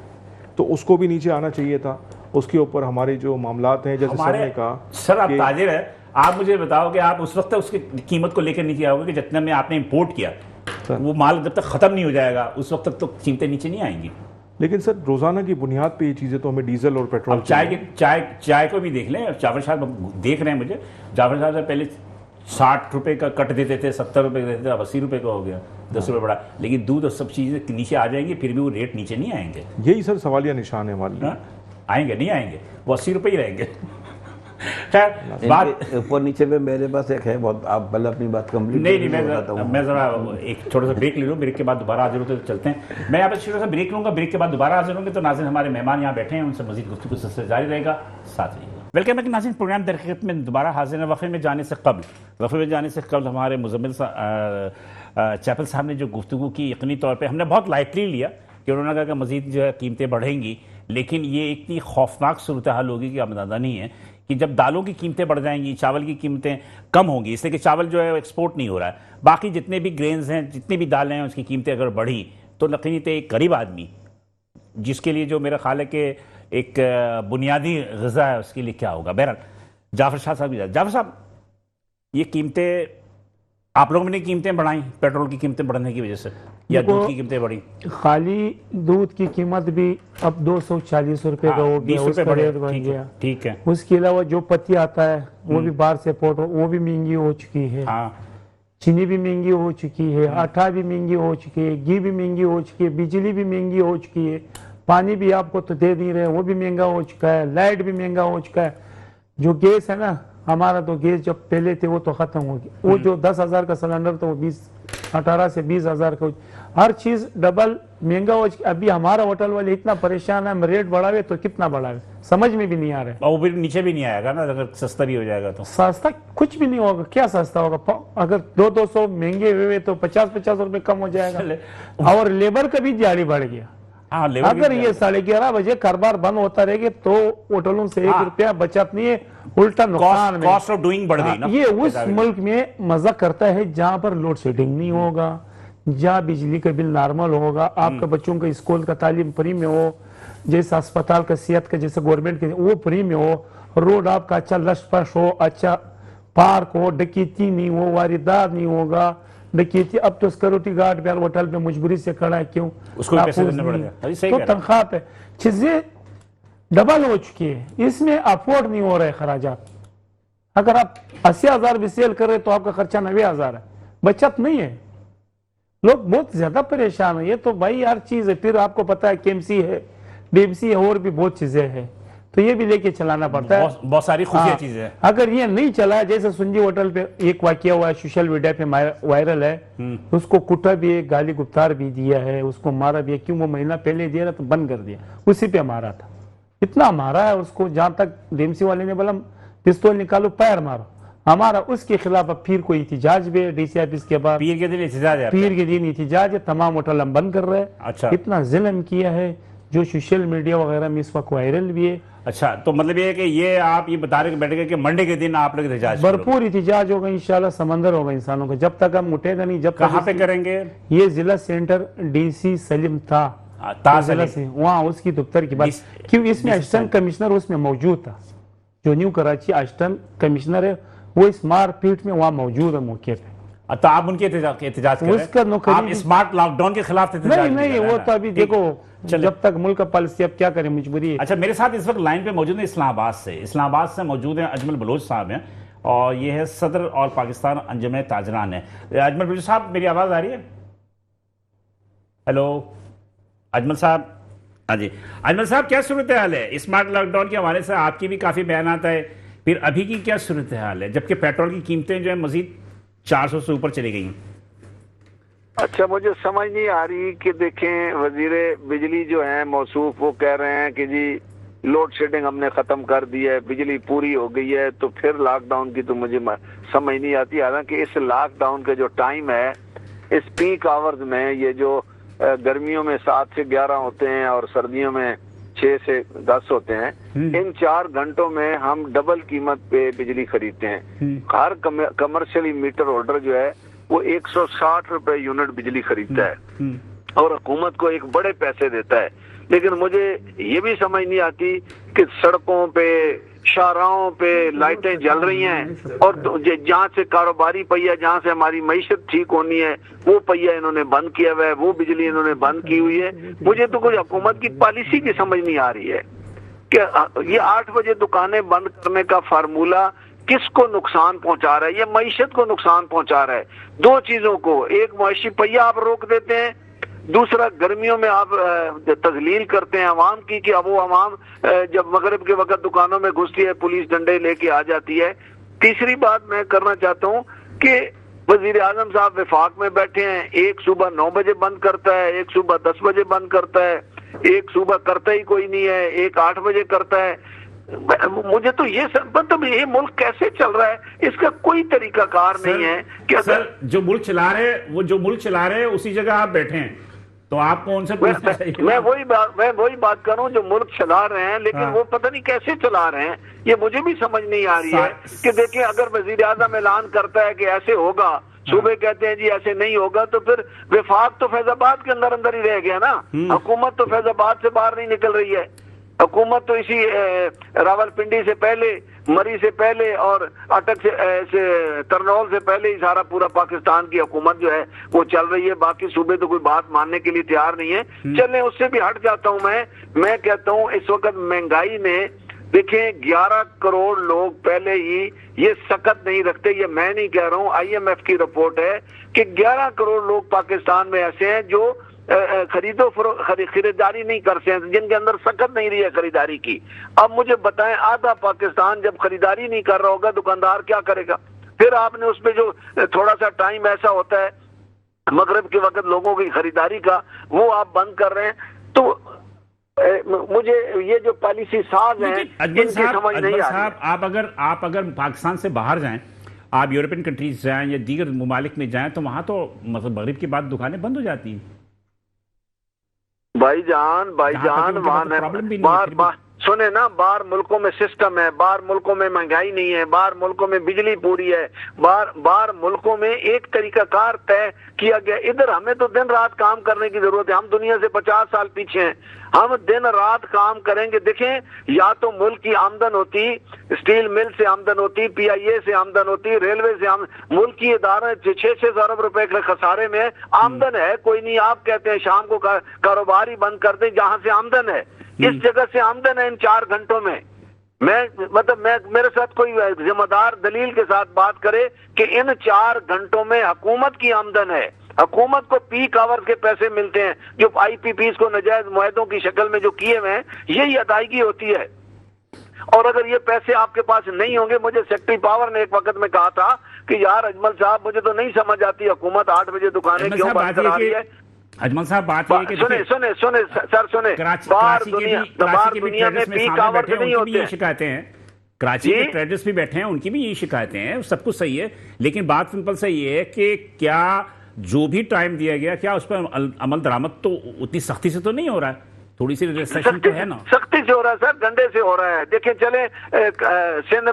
तो उसको भी नीचे आना चाहिए था। उसके ऊपर हमारे जो मामलात हैं, जैसे सर ने कहा, सर आप ताजिर है, आप मुझे बताओ कि आप उस वक्त उसकी कीमत को लेकर नीचे आओगे कि जितने में आपने इंपोर्ट किया वो माल जब तक खत्म नहीं हो जाएगा उस वक्त तक तो कीमतें नीचे नहीं आएंगी। लेकिन सर रोजाना की बुनियाद पे ये चीज़ें तो हमें डीजल और पेट्रोल, चाय को भी देख लें। जाफर साहब देख रहे हैं मुझे, जाफर साहब से पहले 60 रुपए का कट देते थे, 70 रुपए देते थे, अब 80 रुपए का हो गया, 10 रुपए बढ़ा। लेकिन दूध और सब चीज़ें नीचे आ जाएंगी, फिर भी वो रेट नीचे नहीं आएंगे। यही सर सवालिया निशान है हमारे लिए। आएंगे नहीं आएंगे, वो 80 रुपए ही रहेंगे। खैर बात इनके ऊपर नीचे में मेरे पास एक है बहुत, आप पहले अपनी बात कंप्लीट। नहीं, मैं जरा एक छोटा सा ब्रेक ले लूँ, ब्रेक के बाद दोबारा हाजिर होते तो चलते हैं। मैं यहाँ पे छोटा सा ब्रेक लूँगा, ब्रेक के बाद दोबारा हाजिर होंगे। तो नाज़रीन हमारे मेहमान यहाँ बैठे हैं, उनसे मजीद गुफ्तगू सिलसिला जारी रहेगा, साथ रहिएगा। वेलकम बैक नाज़रीन, प्रोग्राम दर हकीकत में दोबारा हाजिर है। वफ़े में जाने से कबल हमारे मुज़म्मिल चैपल साहब ने जो गुफ्तगू की, यकीनी तौर पर हमने बहुत लाइटली लिया कि उन्होंने कहा कि मज़ीद जो है कीमतें बढ़ेंगी, लेकिन ये इतनी खौफनाक सूरत हाल होगी कि अंदाज़ा नहीं है कि जब दालों की कीमतें बढ़ जाएंगी, चावल की कीमतें कम होंगी, इसलिए कि चावल जो है एक्सपोर्ट नहीं हो रहा है, बाकी जितने भी ग्रेन्स हैं, जितनी भी दालें हैं, उसकी कीमतें अगर बढ़ी तो यकीनी तो एक गरीब आदमी जिसके लिए जो मेरा ख्याल है कि एक बुनियादी ग़िज़ा है, उसके लिए क्या होगा। बहरहाल जाफ़र शाह साहब, जाफ़र साहब, ये कीमतें आप लोगों ने कीमतें बढ़ाई पेट्रोल की कीमतें बढ़ने की वजह से, या दूध की कीमतें बढ़ी? खाली दूध की कीमत भी अब 240 रुपए का हो गया, उसका रेट बढ़ गया। ठीक है। उसके अलावा जो पत्ती आता है वो भी बाहर से पोर्ट, वो भी महंगी हो चुकी है। हाँ। चीनी भी महंगी हो चुकी है, आटा भी महंगी हो चुकी है, घी भी महंगी हो चुकी है, बिजली भी महंगी हो चुकी है, पानी भी आपको तो दे नहीं रहे, वो भी महंगा हो चुका है, लाइट भी महंगा हो चुका है। जो गैस है ना, हमारा तो गैस जब पहले थे वो तो खत्म हो गया। वो जो 10,000 का सिलेंडर तो वो 18 से 20,000 का, हर चीज डबल महंगा हो चुकी। अभी हमारा होटल वाले इतना परेशान है, हम रेट बढ़ावे तो कितना बढ़ावे समझ में भी नहीं आ रहा है। और वो भी नीचे भी नहीं आएगा ना, अगर सस्ता भी हो जाएगा तो। सस्ता कुछ भी नहीं होगा, क्या सस्ता होगा? अगर 200 महंगे हुए तो 50 रुपए कम हो जाएगा। और लेबर का भी दिहाड़ी बढ़ गया। हाँ, अगर ये 11:30 बजे कारोबार बंद होता रहेगा तो होटलों से 1 रुपया बचत नहीं है, उल्टा नुकसान में। कॉस्ट ऑफ डूइंग बढ़ गई ना। ये उस मुल्क में मजा करता है जहां पर लोड शेडिंग नहीं होगा, जहां बिजली का बिल नॉर्मल होगा, आपके बच्चों का स्कूल का तालीम फ्री में हो, जैसे अस्पताल का सेहत का जैसे गवर्नमेंट के वो फ्री में हो, रोड आपका अच्छा लशपश हो, अच्छा पार्क हो, डकैती नहीं हो, वारदात नहीं होगा। डकैती अब तो सिक्योरिटी गार्ड भी होटल पे मजबूरी से खड़ा है, क्यों? उसको पैसे देने पड़ेगा, तो तनख्वाह पे चीजें डबल हो चुकी है, इसमें अफोर्ड नहीं हो रहे खराजात। अगर आप 80,000 भी सेल कर रहे तो आपका खर्चा 90,000 है, बचत नहीं है। लोग बहुत ज्यादा परेशान है। ये तो भाई हर चीज है, फिर आपको पता है केएमसी है, डीएमसी है, और भी बहुत चीजें हैं, तो ये भी लेके चलाना पड़ता है। बहुत सारी खुफिया चीजें हैं। अगर ये नहीं चला, जैसे सुंजी होटल पे एक वाकया हुआ है, सोशल मीडिया पे वायरल है, उसको कुटा भी है, गाली गुफ्तार भी दिया है, उसको मारा भी है। क्यों? वो महीना पहले दिया था तो बंद कर दिया, उसी पे मारा था। इतना मारा है उसको, जहां तक डीएमसी वाले ने बोला पिस्तौल निकालो पैर मारो, हमारा उसके खिलाफ अब फिर कोई एहतजाज भी है डीसी ऑफिस के बाद। पीर के दिन एहतजाज है, पीर के दिन एहतजाज है, तमाम होटल हम बंद कर रहे हैं। अच्छा। इतना जुल्म किया है जो सोशल मीडिया वगैरह में इस वक्त वायरल भी है। अच्छा, तो मतलब ये है कि ये आप ये बता रहे बैठे कि मंडे के दिन आप लोग एहतजाज भरपूर एहतजाज होगा, इंशाल्लाह समंदर होगा इंसानों का, जब तक हम उठेगा नहीं। जब कहाँ पे करेंगे? ये जिला सेंटर डीसी सलीम था, जिला से वहाँ उसकी दफ्तर की बात, क्यों इसमें असिस्टेंट कमिश्नर उसमें मौजूद था, जो न्यू कराची असिस्टेंट कमिश्नर है, वो इस मारपीट में वहाँ मौजूद है मौके पे। तो आप उनके एहतजाज कर उसका रहे हैं? आप स्मार्ट लॉकडाउन के खिलाफ नहीं, वो तो अभी देखो जब तक मुल्क का पॉलिसी, अब क्या करें, मजबूरी है। अच्छा, मेरे साथ इस वक्त लाइन पे मौजूद है इस्लामाबाद से मौजूद है अजमल बलोच साहब हैं, और ये है सदर और पाकिस्तान अंजुमन ताजरान है। अजमल बलोच साहब, मेरी आवाज आ रही है? हेलो अजमल साहब। हाँ जी, अजमल साहब, क्या सूरत हाल है? स्मार्ट लॉकडाउन के हवाले से आपकी भी काफी बयान है, फिर अभी की क्या सूरत हाल है, जबकि पेट्रोल की कीमतें जो है मजीद 400 से ऊपर चली गई? अच्छा, मुझे समझ नहीं आ रही कि देखें, वजीरे बिजली जो है मौसूफ, वो कह रहे हैं कि जी लोड शेडिंग हमने खत्म कर दी है, बिजली पूरी हो गई है, तो फिर लॉकडाउन की तो मुझे समझ नहीं आती। हालांकि इस लॉकडाउन का जो टाइम है, इस पीक आवर्स में, ये जो गर्मियों में 7 से 11 होते हैं और सर्दियों में 6 से 10 होते हैं, इन 4 घंटों में हम डबल कीमत पे बिजली खरीदते हैं। हर कमर्शियली मीटर होल्डर जो है वो 160 रुपए यूनिट बिजली खरीदता है और हुकूमत को एक बड़े पैसे देता है। लेकिन मुझे ये भी समझ नहीं आती कि सड़कों पे, शाहराहों पे लाइटें जल रही हैं, और जहाँ से कारोबारी पहिया, जहाँ से हमारी मईशत ठीक होनी है, वो पहिया इन्होंने बंद किया हुआ है, वो बिजली इन्होंने बंद की हुई है। मुझे तो कोई हुकूमत की पॉलिसी की समझ नहीं आ रही है कि ये 8 बजे दुकानें बंद करने का फार्मूला किसको नुकसान पहुंचा रहा है? ये मईशत को नुकसान पहुंचा रहा है। 2 चीजों को, एक मुआशी पहिया आप रोक देते हैं, दूसरा गर्मियों में आप तजलील करते हैं अवाम की कि अब वो अवाम जब मगरिब के वक्त दुकानों में घुसती है पुलिस डंडे लेके आ जाती है। तीसरी बात मैं करना चाहता हूँ कि वजीर आजम साहब विफाक में बैठे हैं, एक सुबह 9 बजे बंद करता है, एक सुबह 10 बजे बंद करता है, एक सुबह करता ही कोई नहीं है, एक 8 बजे करता है। मुझे तो ये मतलब ये मुल्क कैसे चल रहा है इसका कोई तरीकाकार नहीं है कि सर जो मुल्क चला रहे हैं वो जो मुल्क चला रहे हैं उसी जगह आप बैठे हैं, तो आपको उनसे पूछना चाहिए। मैं वही बात कर रहा हूँ जो मुल्क चला रहे हैं, लेकिन वो पता नहीं कैसे चला रहे हैं, ये मुझे भी समझ नहीं आ रही है कि देखिए अगर वजीर आजम ऐलान करता है कि ऐसे होगा, सुबह कहते हैं जी ऐसे नहीं होगा, तो फिर विफाक तो फैजाबाद के अंदर अंदर ही रह गया ना, हुकूमत तो फैजाबाद से बाहर नहीं निकल रही है। हुकूमत तो इसी रावलपिंडी से पहले, मरी से पहले और अटक से तरनौल से पहले ही सारा पूरा पाकिस्तान की हुकूमत जो है वो चल रही है। बाकी सूबे तो कोई बात मानने के लिए तैयार नहीं है। चलें उससे भी हट जाता हूं मैं कहता हूं इस वक्त महंगाई ने देखें 11 करोड़ लोग पहले ही ये सकत नहीं रखते, ये मैं नहीं कह रहा हूं, IMF की रिपोर्ट है कि 11 करोड़ लोग पाकिस्तान में ऐसे हैं जो खरीदारी नहीं करते हैं, जिनके अंदर सकत नहीं रही है खरीदारी की। अब मुझे बताएं आधा पाकिस्तान जब खरीदारी नहीं कर रहा होगा दुकानदार क्या करेगा? फिर आपने उसमें जो थोड़ा सा टाइम ऐसा होता है मगरिब के वक्त लोगों की खरीदारी का, वो आप बंद कर रहे हैं। तो मुझे ये जो पॉलिसी साज हैं इनकी समझ नहीं आ रही। आप अगर पाकिस्तान से बाहर जाएं, आप यूरोपियन कंट्रीज जाएं या दीगर ममालिक में जाएं, तो वहां तो मतलब मगरिब के बाद दुकानें बंद हो जाती हैं। भाईजान बाहर सुने ना, बाहर मुल्कों में सिस्टम है, बाहर मुल्कों में महंगाई नहीं है, बाहर मुल्कों में बिजली पूरी है, बाहर मुल्कों में एक तरीकाकार तय किया गया। इधर हमें तो दिन रात काम करने की जरूरत है, हम दुनिया से 50 साल पीछे हैं, हम दिन रात काम करेंगे। देखें या तो मुल्क की आमदन होती, स्टील मिल से आमदन होती, PIA से आमदन होती, रेलवे से मुल्क की इदारे 600 अरब रुपए के खसारे में आमदन है कोई नहीं। आप कहते हैं शाम को कारोबार ही बंद कर दें जहां से आमदन है, इस जगह से आमदन है इन 4 घंटों में। मैं मेरे साथ कोई जिम्मेदार दलील के साथ बात करे कि इन 4 घंटों में हुकूमत की आमदन है, हुकूमत को पीक आवर्स के पैसे मिलते हैं जो IPPs को नजायज मुआहदों की शक्ल में जो किए हुए हैं, यही अदायगी होती है। और अगर ये पैसे आपके पास नहीं होंगे, मुझे सेक्रेटरी पावर ने एक वक्त में कहा था कि यार अजमल साहब मुझे तो नहीं समझ आती हुकूमत 8 बजे दुकानें क्यों बंद करा रही है। अजमल साहब बात है कि सुने बाहर दुनिया में पीक आवर्स नहीं होते, शिकायतें हैं कराची के ट्रेडर्स भी बैठे हैं, उनकी भी यही शिकायतें हैं, सब कुछ सही है, लेकिन बात सिंपल से ये है कि क्या जो भी टाइम दिया गया क्या उस पर अमल दरामद तो उतनी सख्ती से तो नहीं हो रहा है, थोड़ी सी रिस्ट्रिक्शन तो है ना। सख्ती से हो रहा है सर, डंडे से हो रहा है। देखिए चले सिंध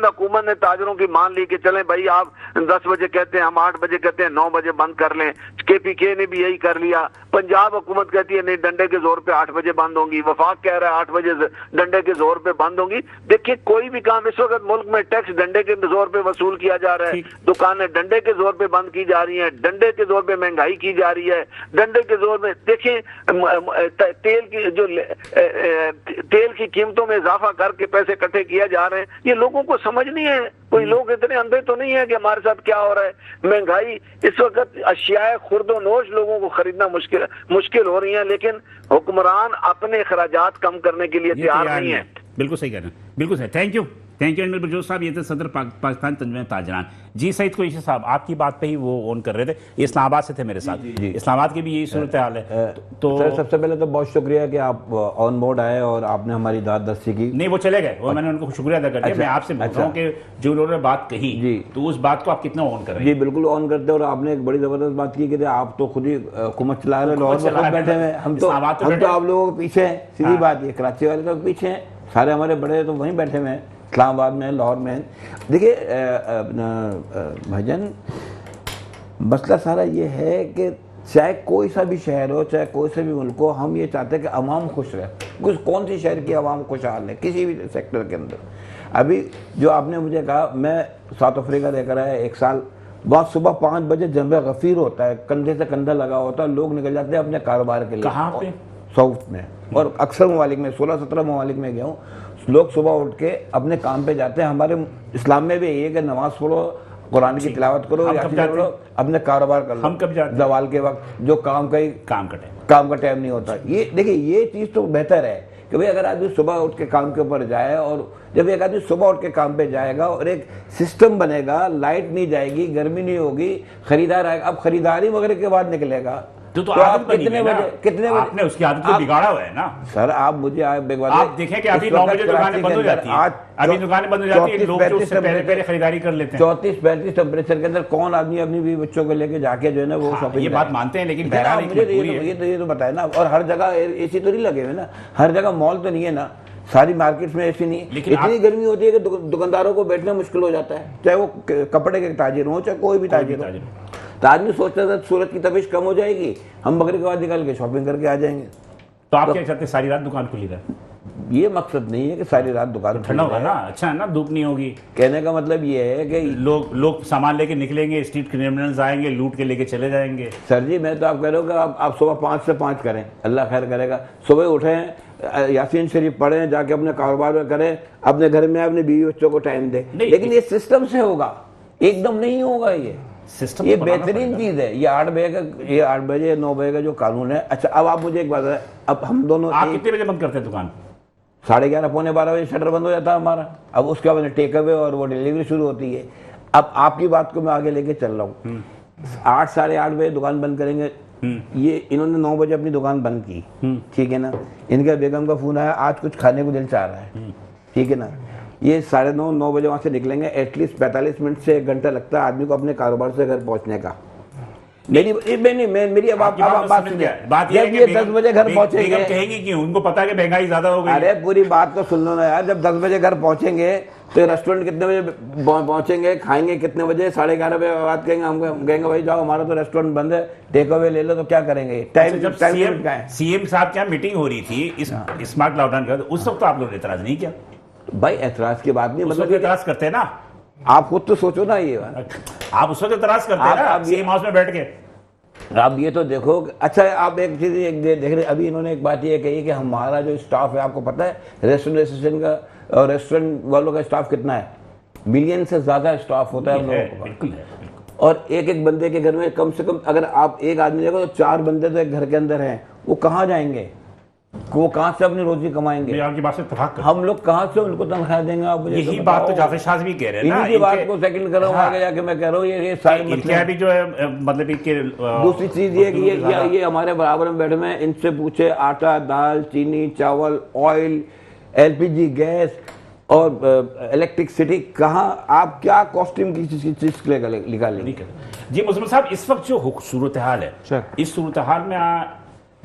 हुकूमत ने ताजरों की मान ली कि चलें भाई आप 10 बजे कहते हैं, हम 8 बजे कहते हैं, 9 बजे बंद कर लें। KPK ने भी यही कर लिया। पंजाब हुकूमत कहती है नहीं डंडे के जोर पे 8 बजे बंद होंगी, वफाक कह रहा है 8 बजे डंडे के जोर पे बंद होंगी। देखिए कोई भी काम इस वक्त मुल्क में टैक्स डंडे के जोर पे वसूल किया जा रहा है, दुकानें डंडे के जोर पे बंद की जा रही है, डंडे के जोर पे महंगाई की जा रही है, डंडे के जोर में देखिए तेल की कीमतों में इजाफा करके पैसे इकट्ठे किया जा रहे हैं। ये लोगों को समझ नहीं है, कोई लोग इतने अंधे तो नहीं है कि हमारे साथ क्या हो रहा है। महंगाई इस वक्त अशियाए खुर्दोनोश लोगों को खरीदना मुश्किल हो रही है, लेकिन हुक्मरान अपने अखराजात कम करने के लिए तैयार नहीं है। बिल्कुल सही कह रहे हैं, बिल्कुल सही। थैंक यू अनिल बलूच साहब, ये थे सदर पाकिस्तान तंजीम ताजरान। जी सईद कुरैशी साहब आपकी बात पे ही वो ऑन कर रहे थे, ये इस्लामाबाद से थे मेरे साथ। इस्लामाबाद की भी यही सूरत हाल है। तो सर सबसे पहले तो बहुत शुक्रिया कि आप ऑन बोर्ड आए और आपने हमारी दाद दस्ती की। नहीं वो चले गए और मैंने उनको शुक्रिया अदा कर दिया। मैं आपसे बोल रहा हूँ कि जो उन्होंने बात कही जी, तो उस बात को आप कितना ऑन कर रहे हैं? जी बिल्कुल ऑन करते हैं। और आपने एक बड़ी जबरदस्त बात की कि आप तो खुद ही हुकूमत चला रहे, लाहौर में बैठे हुए, हम तो आप लोगों के पीछे हैं। सीधी बात ये, कराची वाले तो पीछे हैं, सारे हमारे बड़े तो वहीं बैठे हुए हैं, इस्लामाबाद में, लाहौर में। देखिए भाईजान मसला सारा ये है कि चाहे कोई सा भी शहर हो, चाहे कोई सा भी मुल्क हो, हम ये चाहते हैं कि अवाम खुश रहे। कुछ कौन सी शहर की अवाम खुशहाल है किसी भी सेक्टर के अंदर। अभी जो आपने मुझे कहा, मैं साउथ अफ्रीका लेकर आया 1 साल बाद, सुबह 5 बजे जंबे गफीर होता है, कंधे से कंधा लगा होता है, लोग निकल जाते हैं अपने कारोबार के लिए। कहाँ पे? साउथ में, और अक्सर ममालिक में, 16-17 ममालिक में गया हूँ। लोग सुबह उठ के अपने काम पे जाते हैं। हमारे इस्लाम में भी यही है कि नमाज पढ़ो, कुरान की तिलावत करो, हम कब यासीन जाते पढ़ो, अपने कारोबार कर लो। हम कब जाते हैं? जवाल के वक्त जो काम का काम का टाइम नहीं होता। ये देखिए, ये चीज़ तो बेहतर है कि भाई अगर आदमी सुबह उठ के काम के ऊपर जाए, और जब एक आदमी सुबह उठ के काम पे जाएगा और एक सिस्टम बनेगा, लाइट नहीं जाएगी, गर्मी नहीं होगी, खरीदार आएगा। अब खरीदारी वगैरह के बाद निकलेगा तो आप आदत बनी कितने है ना। बजे, कितने बजे आपने उसकी आदत को बिगाड़ा हुआ है ना सर। आप मुझे आप देखें कि अभी 9 बजे दुकानें बंद हो जाती है, अभी दुकानें बंद हो जाती है, लोग जो उससे पहले खरीदारी कर लेते हैं। 34-35 टेम्परेचर के अंदर कौन आदमी अपनी बीवी बच्चों को लेके जाके जो है ना वो शॉपिंग ये बात मानते हैं, लेकिन मुझे ये तो बताए ना। और हर जगह एसी तो नहीं लगे हुए ना, हर जगह मॉल तो नहीं है ना, सारी मार्केट्स में एसी नहीं है। लेकिन इतनी गर्मी होती है कि दुकानदारों को बैठना मुश्किल हो जाता है, चाहे वो कपड़े के ताजिर हो, चाहे कोई भी ताजिर हो। तो आदमी सोचता था सूरत की तपिश कम हो जाएगी, हम बकरी के बाद निकाल के शॉपिंग करके आ जाएंगे। तो आप क्या चाहते हैं, सारी रात दुकान खुली रहे? ये मकसद नहीं है कि सारी रात दुकान ठंडा होगा ना, अच्छा है ना, धूप नहीं होगी। कहने का मतलब ये है कि लोग सामान लेके निकलेंगे, स्ट्रीट क्रिमिनल्स आएंगे, लूट के लेके चले जाएंगे। सर जी, मैं तो आप कह रहा हूँ कि आप सुबह 5 से 5 करें, अल्लाह खैर करेगा। सुबह उठें, यासीन शरीफ पढ़ें, जाके अपने कारोबार में करें, अपने घर में अपने बीवी बच्चों को टाइम दें। लेकिन ये सिस्टम से होगा, एकदम नहीं होगा। ये सिस्टम ये बेहतरीन चीज है। ये 8 बजे 9 बजे का जो कानून है। अच्छा, अब आप मुझे एक बात है, अब हम दोनों आप कितने बजे बंद करते हैं दुकान? 11:30 पौने 12 बजे शटर बंद हो जाता है हमारा। अब उसके बाद टेक अवे और वो डिलीवरी शुरू होती है। अब आपकी बात को मैं आगे लेके चल रहा हूँ। 8 साढ़े 8 बजे दुकान बंद करेंगे। ये इन्होंने 9 बजे अपनी दुकान बंद की, ठीक है ना। इनका बेगम का फोन आया, आज कुछ खाने को दिल चाह रहा है, ठीक है ना। ये 9:30 बजे वहाँ से निकलेंगे, एटलीस्ट 45 मिनट से 1 घंटा लगता है आदमी को अपने कारोबार से घर पहुँचने का। मेरी अब बात सुनिए। जब ये 10 बजे घर पहुँचेंगे, कहेंगे क्यों? उनको पता है कि महंगाई ज्यादा हो गई। अरे पूरी बात तो सुन लो ना यार। जब 10 बजे घर पहुँचेंगे तो रेस्टोरेंट कितने बजे पहुँचेंगे, खाएंगे कितने बजे? 11:30 बजे बात कहेंगे, हम कहेंगे भाई जाओ, हमारा तो रेस्टोरेंट बंद है, टेक अवे ले लो। तो क्या करेंगे? जब सीएम साहब क्या मीटिंग हो रही थी इस स्मार्ट लॉकडाउन का, उस वक्त तो आप लोग एतराज नहीं किया? भाई एतराज की बात नहीं, मतलब एतराज करते हैं ना आप खुद तो सोचो ना। ये आप उस वक्त एतराज करते हैं ना सीएम हाउस में बैठ के। आप ये तो देखो। अच्छा, आप एक चीज देख रहे, अभी इन्होंने एक बात ये कही कि हमारा जो स्टाफ है, आपको पता है रेस्टोरेंट का और रेस्टोरेंट वालों का स्टाफ कितना है? मिलियन से ज्यादा स्टाफ होता है हम लोगों का। और एक बंदे के घर में कम से कम, अगर आप एक आदमी देखो तो 4 बंदे तो एक घर के अंदर हैं। वो कहाँ जाएंगे? वो कहाँ से अपनी रोजी कमाएंगे? आपकी बात से इत्तेफाक करता हूं। हम लोग कहाँ से उनको तनख्वाह देंगे? आप मुझे यही बात तो जाफर शाह भी कह रहे हैं ना। इनकी बात को सेकंड कर रहा हूँ, आगे जाके मैं कह रहा हूँ ये सारे मतलब भी जो है, मतलब कि दूसरी चीज ये कि ये हमारे बराबर में बैठे में, इनसे पूछे आटा, दाल, चीनी, चावल, ऑयल, LPG गैस और इलेक्ट्रिसिटी, कहाँ आप क्या कॉस्ट्यूम की चीज निकालेंगे? जी मुजम्मिल साहब, इस वक्त जो सूरत हाल है, इस सूरत हाल में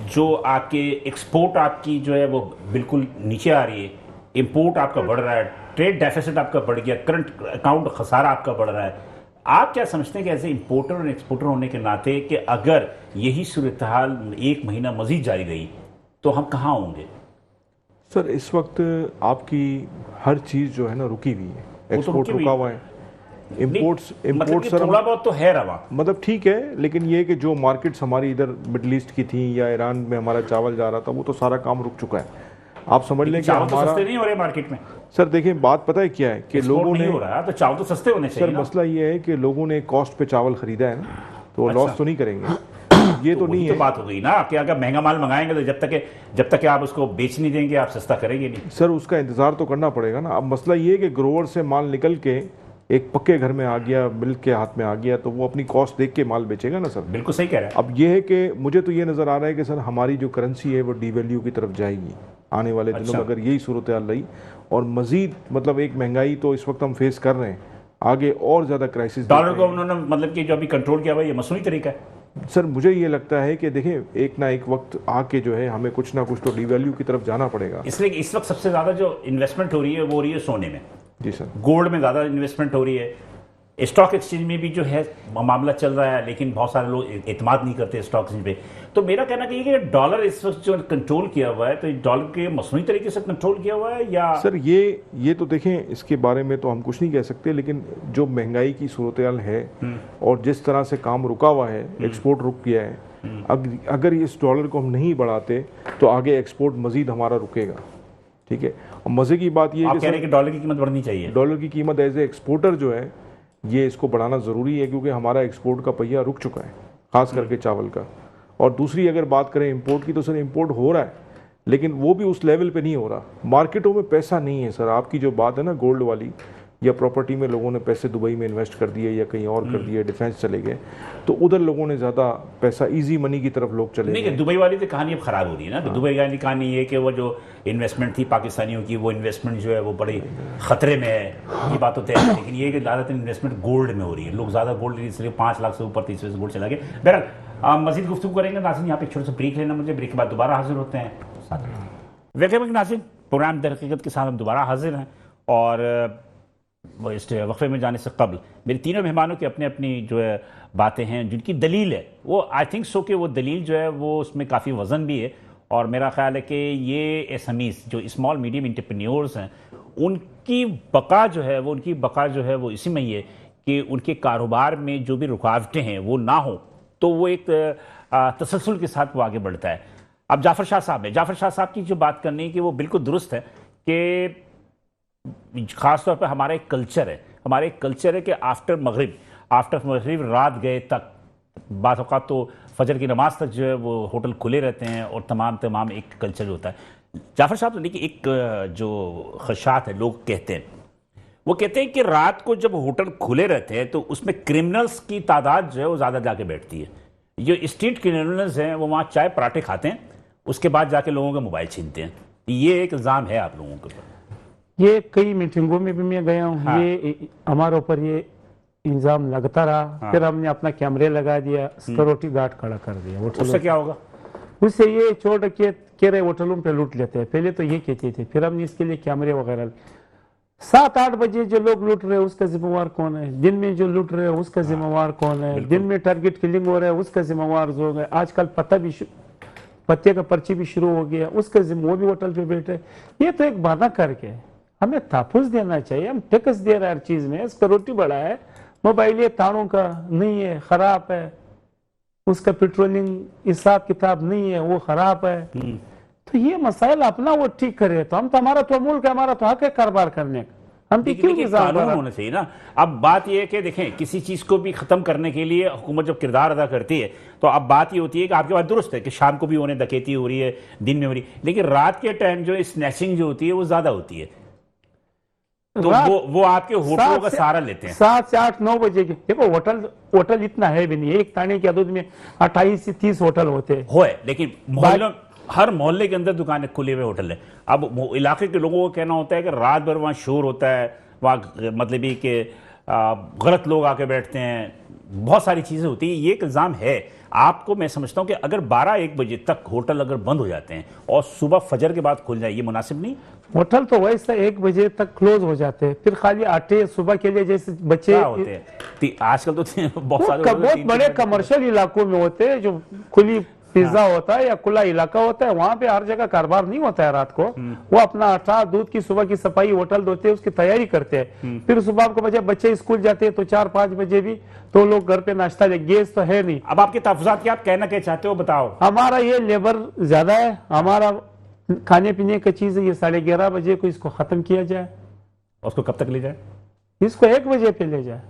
जो आपके एक्सपोर्ट आपकी जो है वो बिल्कुल नीचे आ रही है, इंपोर्ट आपका बढ़ रहा है, ट्रेड डेफिसिट आपका बढ़ गया, करंट अकाउंट खसारा आपका बढ़ रहा है। आप क्या समझते हैं कि ऐसे इंपोर्टर और एक्सपोर्टर होने के नाते कि अगर यही सूरत हाल 1 महीना मजीद जारी रही तो हम कहाँ होंगे? सर, इस वक्त आपकी हर चीज़ जो है ना रुकी हुई है, एक्सपोर्ट रुका हुआ है, इम्पोर्ट सर थोड़ा बहुत तो है रवा, मतलब ठीक है। लेकिन ये कि जो मार्केट्स हमारी इधर मिडल ईस्ट की थी या ईरान में हमारा चावल जा रहा था, वो तो सारा काम रुक चुका है। आप समझ लें कि चावल तो सस्ते नहीं हो रहे मार्केट में। सर देखिए, बात पता है क्या है कि लोगों ने, हो रहा है तो चावल तो सस्ते होने चाहिए। सर मसला ये है कि लोगों ने कॉस्ट पे चावल खरीदा है ना, तो वो लॉस तो नहीं करेंगे। ये तो नहीं है। तो बात हो गई ना कि अगर महंगा माल मंगाएंगे तो जब तक आप उसको बेच नहीं देंगे आप सस्ता करेंगे नहीं। सर उसका इंतजार तो करना पड़ेगा ना। अब मसला ये है कि ग्रोवर से माल निकल के एक पक्के घर में आ गया, मिल्क के हाथ में आ गया, तो वो अपनी कॉस्ट देख के माल बेचेगा ना सर। बिल्कुल सही कह रहे हैं। अब ये है कि मुझे तो ये नज़र आ रहा है कि सर हमारी जो करेंसी है वो डीवैल्यू की तरफ जाएगी आने वाले दिनों में, अगर यही सूरत हाल रही। और मजीद मतलब एक महंगाई तो इस वक्त हम फेस कर रहे हैं, आगे और ज़्यादा क्राइसिस। डॉलर को उन्होंने मतलब कि जो अभी कंट्रोल किया हुआ ये मसनूई तरीका है। सर मुझे ये लगता है कि देखें, एक ना एक वक्त आके जो है हमें कुछ ना कुछ तो डीवैल्यू की तरफ जाना पड़ेगा। इसलिए इस वक्त सबसे ज़्यादा जो इन्वेस्टमेंट हो रही है वो हो रही है सोने में। जी सर। गोल्ड में ज़्यादा इन्वेस्टमेंट हो रही है। स्टॉक एक्सचेंज में भी जो है मामला चल रहा है, लेकिन बहुत सारे लोग एतमाद नहीं करते स्टॉक एक्सचेंज पे। तो मेरा कहना है कि डॉलर इस वक्त जो कंट्रोल किया हुआ है, तो डॉलर के मसनूई तरीके से कंट्रोल किया हुआ है या? सर ये तो देखें, इसके बारे में तो हम कुछ नहीं कह सकते, लेकिन जो महंगाई की सूरत हाल है और जिस तरह से काम रुका हुआ है, एक्सपोर्ट रुक गया है, अगर इस डॉलर को हम नहीं बढ़ाते तो आगे एक्सपोर्ट मजीद हमारा रुकेगा। ठीक है। और मज़े की बात ये है कि डॉलर की कीमत बढ़नी चाहिए। डॉलर की कीमत एज ए एक्सपोर्टर जो है ये इसको बढ़ाना ज़रूरी है, क्योंकि हमारा एक्सपोर्ट का पहिया रुक चुका है, ख़ास करके चावल का। और दूसरी अगर बात करें इंपोर्ट की, तो सर इंपोर्ट हो रहा है, लेकिन वो भी उस लेवल पे नहीं हो रहा। मार्केटों में पैसा नहीं है सर। आपकी जो बात है ना गोल्ड वाली, या प्रॉपर्टी में लोगों ने पैसे दुबई में इन्वेस्ट कर दिए या कहीं और कर दिए, डिफेंस चले गए, तो उधर लोगों ने ज़्यादा पैसा, इजी मनी की तरफ लोग चले नहीं गए। कि दुबई वाली तो कहानी अब खराब हो रही है ना। तो दुबई वाली कहानी ये कि वो जो इन्वेस्टमेंट थी पाकिस्तानियों की, वो इन्वेस्टमेंट जो है वो बड़ी खतरे में है, ये बात होती है। लेकिन ये कि ज़्यादातर इन्वेस्टमेंट गोल्ड में हो रही है, लोग ज़्यादा गोल्ड, इसलिए 5 लाख से ऊपर 30 से गोल्ड चला गया। बहरहाल मजीद गुफ्तगू करेंगे नाज़रीन। यहाँ पे एक छोटा सा ब्रेक लेना मुझे, ब्रेक के बाद दोबारा हाजिर होते हैं। वेलकम नाज़रीन, प्रोग्राम दर हकीकत के साथ हम दोबारा हाजिर हैं। और वो इस वक्फे में जाने से कबल मेरे तीनों मेहमानों की अपनी अपनी जो है बातें हैं, जिनकी दलील है वो आई थिंक सो कि वो दलील जो है वो उसमें काफ़ी वज़न भी है। और मेरा ख्याल है कि ये एसएमईज जो स्मॉल मीडियम एंटरप्रेन्योर्स हैं, उनकी बका जो है वो इसी में ही है कि उनके कारोबार में जो भी रुकावटें हैं वो ना हो, तो वो एक तसलसल के साथ वो आगे बढ़ता है। अब जाफर शाह साहब की जो बात करनी है कि वो बिल्कुल दुरुस्त है कि खासतौर पर हमारा एक कल्चर है कि आफ्टर मगरिब रात गए तक, बात औक़ात तो फजर की नमाज तक जो है वो होटल खुले रहते हैं, और तमाम एक कल्चर होता है। जाफर साहब, देखिए एक जो खदशात है, लोग कहते हैं कि रात को जब होटल खुले रहते हैं तो उसमें क्रिमिनल्स की तादाद जो है वो ज़्यादा जाके बैठती है। जो स्ट्रीट क्रिमिनल्स हैं वो वहाँ चाय पराठे खाते हैं, उसके बाद जाके लोगों के मोबाइल छीनते हैं। ये एक इल्ज़ाम है आप लोगों के ऊपर। ये कई मीटिंगों में भी मैं गया हूँ। हाँ। ये हमारे ऊपर ये इल्जाम लगता रहा। हाँ। फिर हमने अपना कैमरे लगा दिया, सिक्योरिटी गार्ड खड़ा कर दिया। उससे क्या होगा? उससे ये छोड़ के कह रहे होटलों पे लूट लेते हैं। पहले तो ये कहते थे, फिर हमने इसके लिए कैमरे वगैरह। 7-8 बजे जो लोग लूट रहे हैं उसका जिम्मेवार कौन है? दिन में जो लूट रहे हैं उसका जिम्मेवार कौन है? दिन में टारगेट किलिंग हो रहा है उसका जिम्मेवार जो है। आजकल पत्ते का पर्ची भी शुरू हो गया, उसका वो भी होटल पे बैठे। ये तो एक बहाना करके हमें तहफ़्फ़ुज़ देना चाहिए। हम टैक्स दे रहे हैं हर चीज़ में, सिक्योरिटी बढ़ा है, मोबाइल ये तारों का नहीं है, ख़राब है, उसका पेट्रोलिंग हिसाब किताब नहीं है, वो ख़राब है। तो ये मसाइल अपना वो ठीक करे तो हम तो, हमारा तो मुल्क है, हमारा तो हक है कारोबार करने का। हम भी क्यों कानून होना चाहिए ना। अब बात यह है कि देखें, किसी चीज़ को भी ख़त्म करने के लिए हुकूमत जब किरदार अदा करती है, तो अब बात ये होती है कि आपके बात दुरुस्त है कि शाम को भी होने डकैती हो रही है, दिन में हो रही है, लेकिन रात के टाइम जो स्नैचिंग जो होती है वो ज़्यादा होती है। तो वो आपके होटलों का सहारा लेते हैं। 7 से 8-9 बजे के। देखो होटल इतना है भी नहीं, एक थाने की हदूद में 28 से 30 होटल होते हैं। लेकिन हर मोहल्ले के अंदर दुकानें खुले हुए होटल है। अब इलाके के लोगों को कहना होता है कि रात भर वहाँ शोर होता है, वहाँ मतलब ये कि गलत लोग आके बैठते हैं, बहुत सारी चीज़ें होती है। ये एक इल्ज़ाम है आपको। मैं समझता हूँ कि अगर 12-1 बजे तक होटल अगर बंद हो जाते हैं और सुबह फजर के बाद खुल जाए, ये मुनासिब नहीं। होटल तो वैसे 1 बजे तक क्लोज हो जाते हैं, फिर खाली आटे सुबह के लिए जैसे बच्चे होते हैं। आजकल तो बहुत बड़े कमर्शियल इलाकों में होते हैं जो खुली पिज्जा होता है या खुला इलाका होता है, वहां पे हर जगह कारोबार नहीं होता है रात को। वो अपना आटा दूध की सुबह की सफाई होटल धोते हैं, उसकी तैयारी करते हैं। फिर सुबह को बच्चे स्कूल जाते हैं तो 4-5 बजे भी तो लोग घर पे नाश्ता ले। गैस तो है नहीं। अब आपके तहफ़्फ़ुज़ात क्या, आप कहना क्या चाहते हो बताओ? हमारा ये लेबर ज्यादा है, हमारा खाने पीने की चीज है, ये 11:30 बजे को इसको खत्म किया जाए। उसको कब तक ले जाए? इसको 1 बजे पे ले जाए।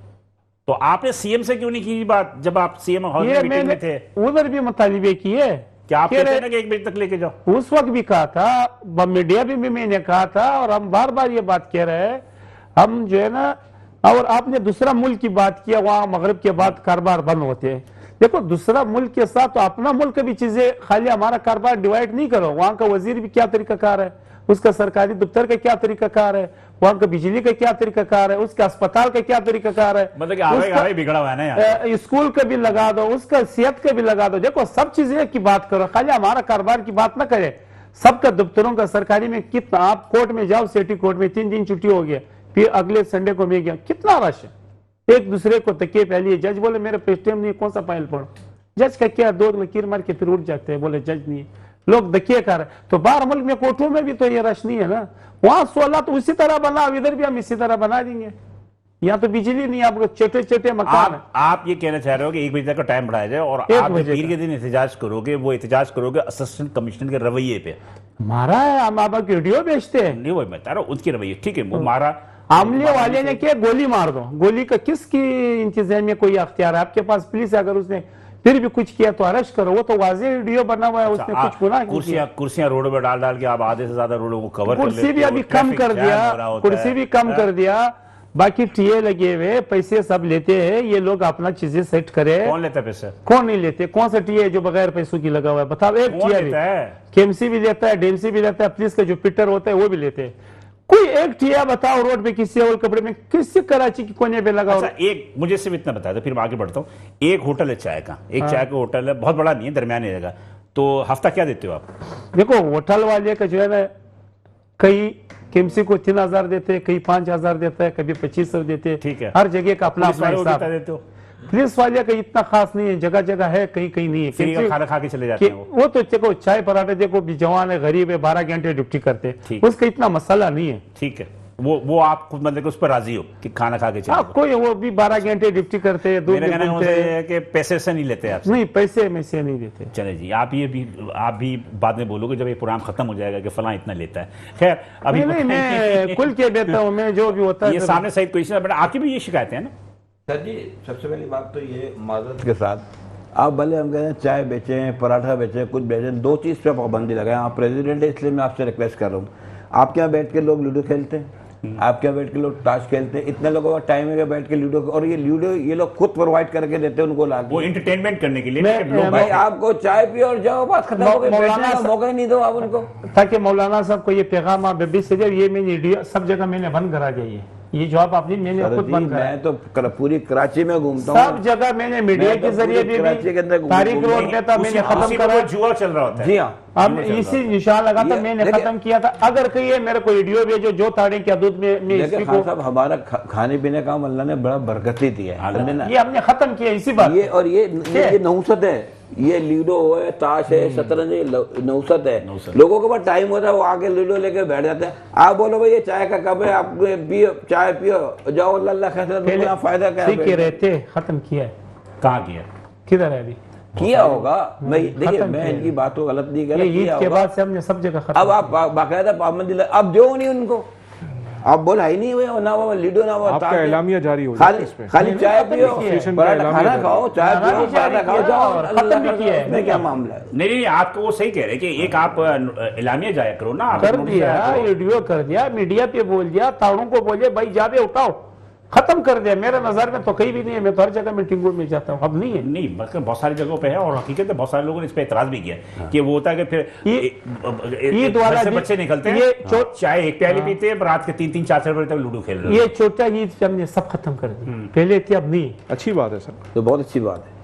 तो आपने सीएम से क्यों नहीं की बात जब आप सीएम मीटिंग में थे? उधर भी मुतालिबे किए। क्या आप कहते हैं ना कि 1 बजे तक लेके जाओ? उस वक्त भी कहा था, मीडिया भी मैंने कहा था, और हम बार बार ये बात कह रहे हैं। हम जो है ना, और आपने दूसरा मुल्क की बात किया, वहां मगरिब के बाद कारोबार बंद होते हैं। देखो, दूसरा मुल्क के साथ तो अपना मुल्क भी चीजें, खाली हमारा कारोबार डिवाइड नहीं करो। वहां का वजीर भी क्या तरीकाकार है, उसका सरकारी दफ्तर का क्या तरीकाकार है, वहां का बिजली का क्या तरीकाकार है, उसका अस्पताल का क्या तरीकाकार है, मतलब आगे बिगड़ा हुआ है ना। स्कूल का भी लगा दो, उसका सेहत का भी लगा दो। देखो, सब चीजें की बात करो, खाली हमारा कारोबार की बात ना करे। सबका दफ्तरों का सरकारी में कितना, आप कोर्ट में जाओ, सिटी कोर्ट में 3 दिन छुट्टी हो गया, फिर अगले संडे को मैं गया, कितना रश है। एक दूसरे को तकिए पहले, जज बोले मेरे पेस्टेम नहीं, कौन सा फाइल पढ़ो। जज का क्या, 2 लकीर मार के फिर उठ जाते हैं, बोले जज नहीं है। लोग दकिए कर। तो बाहर मुल्क में कोर्टों में भी तो ये रश नहीं है ना। वहां 16 तो उसी तरह बना, इधर भी हम इसी तरह बना देंगे। यहाँ तो बिजली नहीं, आपको छोटे मकान। आप ये कहना चाह रहे हो कि 1 बजे तक का टाइम बढ़ाया जाए, और आप पीर के दिन एहतजाज करोगे, वो एहतजाज करोगे असिस्टेंट कमिश्नर के रवैये पे। मारा है, हम आपको वीडियो भेजते हैं। नहीं, वो मैं बता रहा हूँ, उसके रवैये ठीक है, वो मारा आमले वाले ने क्या गोली मार दो, गोली का किसकी इंतजाम में कोई अख्तियार है आपके पास? पुलिस अगर उसने फिर भी कुछ किया तो अरेस्ट करो। वो तो वाज़ेह वीडियो बना हुआ है, उसने कुछ गुनाह नहीं किया। कुर्सियां रोड पे डाल डाल के आप आधे से ज्यादा रोडों को कवर कर लेते कुर्सी भी हो, अभी कम ट्रैफिक कर जैम दिया, हो रहा होता कुर्सी है। भी कम कर दिया, बाकी टीए लगे हुए, पैसे सब लेते हैं ये लोग, अपना चीजें सेट करे। कौन लेता है पैसे? कौन नहीं लेते? कौन सा टीए जो बगैर पैसों की लगा हुआ है? बताओ एक कौन टीए लेता है? केएमसी भी लेता है, डीएमसी भी लेता है, पुलिस का जो पिटर होता है वो भी लेते हैं। कोई एक टीए बताओ रोड पे किसी और कपड़े में, किसी कराची के कोने पे लगा अच्छा, एक मुझे सिर्फ इतना बता दो फिर मैं आगे बढ़ता हूँ। एक होटल है चाय का, एक चाय का होटल है, बहुत बड़ा नहीं है, दरमियानी जगह, तो हफ्ता क्या देते हो आप? देखो होटल वाले का जो है ना, कई केएमसी को 3000 देते हैं, कई 5000 देता है, कभी 2500 देते हैं। ठीक है। हर जगह का अपना पुलिस अपना वालों को हिसाब कितना है। देते हो? पुलिस वाले का इतना खास नहीं है, जगह जगह है, कहीं कहीं नहीं है। फ्री का KMC खाना खा के चले जाते हैं वो। वो तो देखो चाय पराठे, देखो भी जवान है, गरीब है, 12 घंटे ड्यूटी करते हैं, ठीक। उसका इतना मसाला नहीं है। ठीक है, वो आप खुद मतलब कि उस पर राजी हो कि खाना खा के चले हाँ, जाओ। कोई वो भी 12 घंटे ड्यूटी करते हैं, दूध मेरे कहने का घूमते मतलब ये हैं। है कि पैसे से नहीं लेते आपसे। नहीं, पैसे में से नहीं देते। चले जी, आप भी बाद में बोलोगे जब ये प्रोग्राम खत्म हो जाएगा कि फलां इतना लेता है। खैर अभी नहीं, मैं खुल के देता हूँ, मैं जो भी होता है ये सामने सही क्वेश्चन है, आपकी भी ये शिकायतें हैं ना? सर जी, सबसे पहली बात तो ये माजरत के साथ, आप भले हम कह रहे हैं चाय बेचें, पराठा बेचें, कुछ बेचें, दो चीज़ पे पाबंदी लगाएं। आप प्रेसिडेंट है इसलिए मैं आपसे रिक्वेस्ट कर रहा हूँ, आपके यहाँ बैठ के लोग लूडो खेलते हैं, आपके यहाँ बैठ के लोग ताश खेलते हैं, इतने लोगों का टाइम है बैठ के लूडो, और ये लूडो ये लोग खुद प्रोवाइड करके देते हैं उनको लाके। वो एंटरटेनमेंट करने के लिए मैं- कि लोग भाई आपको चाय पियो और जाओ, बात खत्म हो गई, मौलाना बैठने का सा- मौका ही नहीं दो आप उनको। ताकि मौलाना साहब को ये पैगाम आप बेबी से ये मैंने सब जगह मैंने बंद करा दिया, ये जवाब आपने मैंने सर खुद जी, बंद करा। मैं तो पूरी कराची में घूमता सब हूँ, जगह मैंने मीडिया मैं के तो जरिए पूरी कराची के अंदर भी तारीख घूम- रोड पे था, मैंने खत्म उसी में करा। वो जुआ चल रहा होता है। जी हाँ। अब इसी निशान लगा था, ये- मैंने देखिए- खत्म किया था। अगर कहिए मेरे को वीडियो भेजो जो ताड़े क्या दूध में देखिए इसी खान को, साहब, हमारा खाने पीने का अल्लाह ने बड़ा बरकत ही दिया है, समझे ना? ये हमने खत्म किया इसी बात। ये और ये नौसत है, ये लूडो है, ताश है, शतरंज है, नौसत है। लोगों के पास टाइम होता है, वो आके लूडो लेके बैठ जाते हैं। आप बोलो भाई ये चाय का कप है, आप पियो, चाय पियो, जाओ, अल्लाह खैर, फायदा क्या ठीक है? है रहते खत्म किया है, कहाँ किया? किधर है अभी? किया होगा। मैं देखिए, खत्म मैं किया। इनकी बात को गलत नहीं कर ये रहा, ईद किया के होगा। बाद से हमने सब जगह खत्म अब आप बाकायदा पाबंदी अब जो नहीं उनको, आप बोला ही नहीं हुए ना, वो लूडो ना, वो आपका ताश, एलामिया जारी हो जाए इस पे। खाली चाय पियो, स्टेशन का पराठा एलामिया खाना जारी। खाओ, चाय पियो, नहीं जारी पराठा खाओ, किया जाओ, और अल्लाह खत्म भी का किया है। इसमें क्या मामला है? नहीं, आपको वो सही कह रहे हैं कि एक आप एलामिया जाया करो ना, आप कर नोटिस दिया, जाया करो। वीडियो कर दिया, मीडिया पे बोल दिया, ताड़ों को बोले भाई जावे उठाओ, खत्म कर दिया। मेरे नजर में तो कहीं भी नहीं है, मैं तो हर जगह मीटिंग रूम में जाता हूँ, अब नहीं है। नहीं, मतलब बहुत सारी जगहों पे है, और हकीकत है बहुत सारे लोगों ने इस पे एतराज भी किया कि वो होता है कि फिर ईद घर वाला से दिन- बच्चे निकलते हैं, ये चाय एक प्याली पीते हैं, रात के 3-3, 4-4 बजे तक लूडो खेल रहे हैं। ये छोटा ईद हमने सब खत्म कर दिया, पहले थे अब नहीं, अच्छी बात है सर। तो बहुत अच्छी बात है।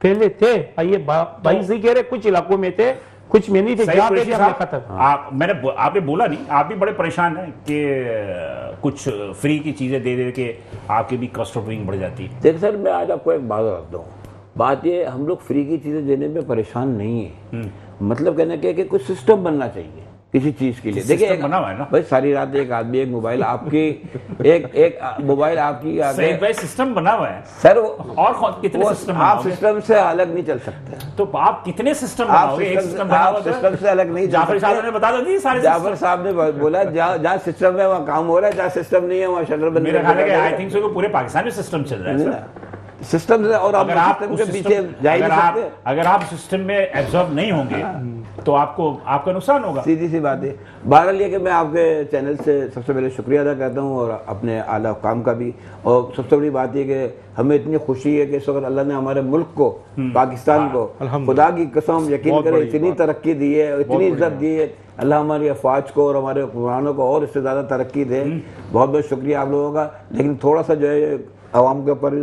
पहले थे। ये भाई सही कह रहे, कुछ इलाकों में थे, कुछ में नहीं थे, सही जहाँ पे कुरैशी भी हमने साहब, खत्म। आपने बोला नहीं, आप भी बड़े परेशान हैं कि कुछ फ्री की चीजें दे दे के आपकी भी कॉस्ट ऑफ लिविंग बढ़ जाती है। देखिए सर, मैं आज आपको एक बात बताता हूँ। बात ये, हम लोग फ्री की चीजें देने में परेशान नहीं है, मतलब कहने के कि कुछ सिस्टम बनना चाहिए किसी चीज के लिए। देखिए सिस्टम बना हुआ है ना भाई, सारी रात एक आदमी एक मोबाइल आपकी एक मोबाइल आपकी सही भाई, सिस्टम बना हुआ है सर, और कितने सिस्टम आप बनाओगे? सिस्टम से अलग नहीं चल सकते। तो आप कितने सिस्टम आप बनाओगे? एक सिस्टम बना आप हुआ तो सिस्टम से अलग नहीं चल जाफर साहब सकते। ने बता दो सारे जाफर साहब ने बोला जहाँ सिस्टम है वहाँ काम हो रहा है, जहाँ सिस्टम नहीं है वहाँ शटर बंद मेरा ख्याल है कि आई थिंक सो पूरे पाकिस्तान में सिस्टम चल रहा है सर। सिस्टम से, और अगर आप सिस्टम उस के पीछे सिस्टम जा ही नहीं सकते। अगर आप सिस्टम में एब्जॉर्ब नहीं होंगे तो आपका नुकसान होगा। सीधी सी बात है। बहरहाल ये कि मैं आपके चैनल से सबसे पहले शुक्रिया अदा करता हूँ, और अपने आला काम का भी। और सबसे बड़ी बात ये कि हमें इतनी खुशी है कि इस वक्त अल्लाह ने हमारे मुल्क को, पाकिस्तान को, खुदा की कसम यकीन करें, इतनी तरक्की दी है, इतनी इज्जत दी है। अल्लाह हमारी अफवाज को और हमारे कुरानों को और इससे ज़्यादा तरक्की दे। बहुत बहुत शुक्रिया आप लोगों का। लेकिन थोड़ा सा जो है अवाम के ऊपर भी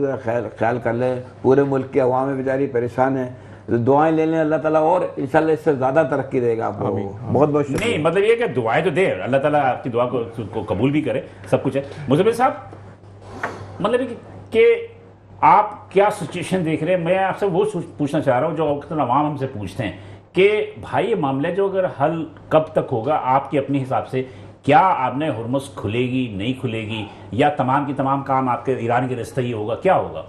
ख्याल कर लें। पूरे मुल्क की अवाम बेचारी परेशान है, तो दुआएं ले लें, अल्लाह ताला और इंशाल्लाह इससे ज़्यादा तरक्की देगा आपको। बहुत बहुत शुक्रिया। नहीं, मतलब ये कि दुआएं तो दे, अल्लाह ताला आपकी दुआ को कबूल भी करे, सब कुछ है। मुजफ्फर साहब, मतलब कि आप क्या सिचुएशन देख रहे हैं? मैं आपसे वो पूछना चाह रहा हूँ जो अक्सर अवाम हमसे पूछते हैं कि भाई ये मामला जो अगर हल कब तक होगा आपके अपने हिसाब से? क्या आपने हुर्मुज़ खुलेगी, नहीं खुलेगी, या तमाम की तमाम काम आपके ईरान के रास्ते ही होगा, क्या होगा?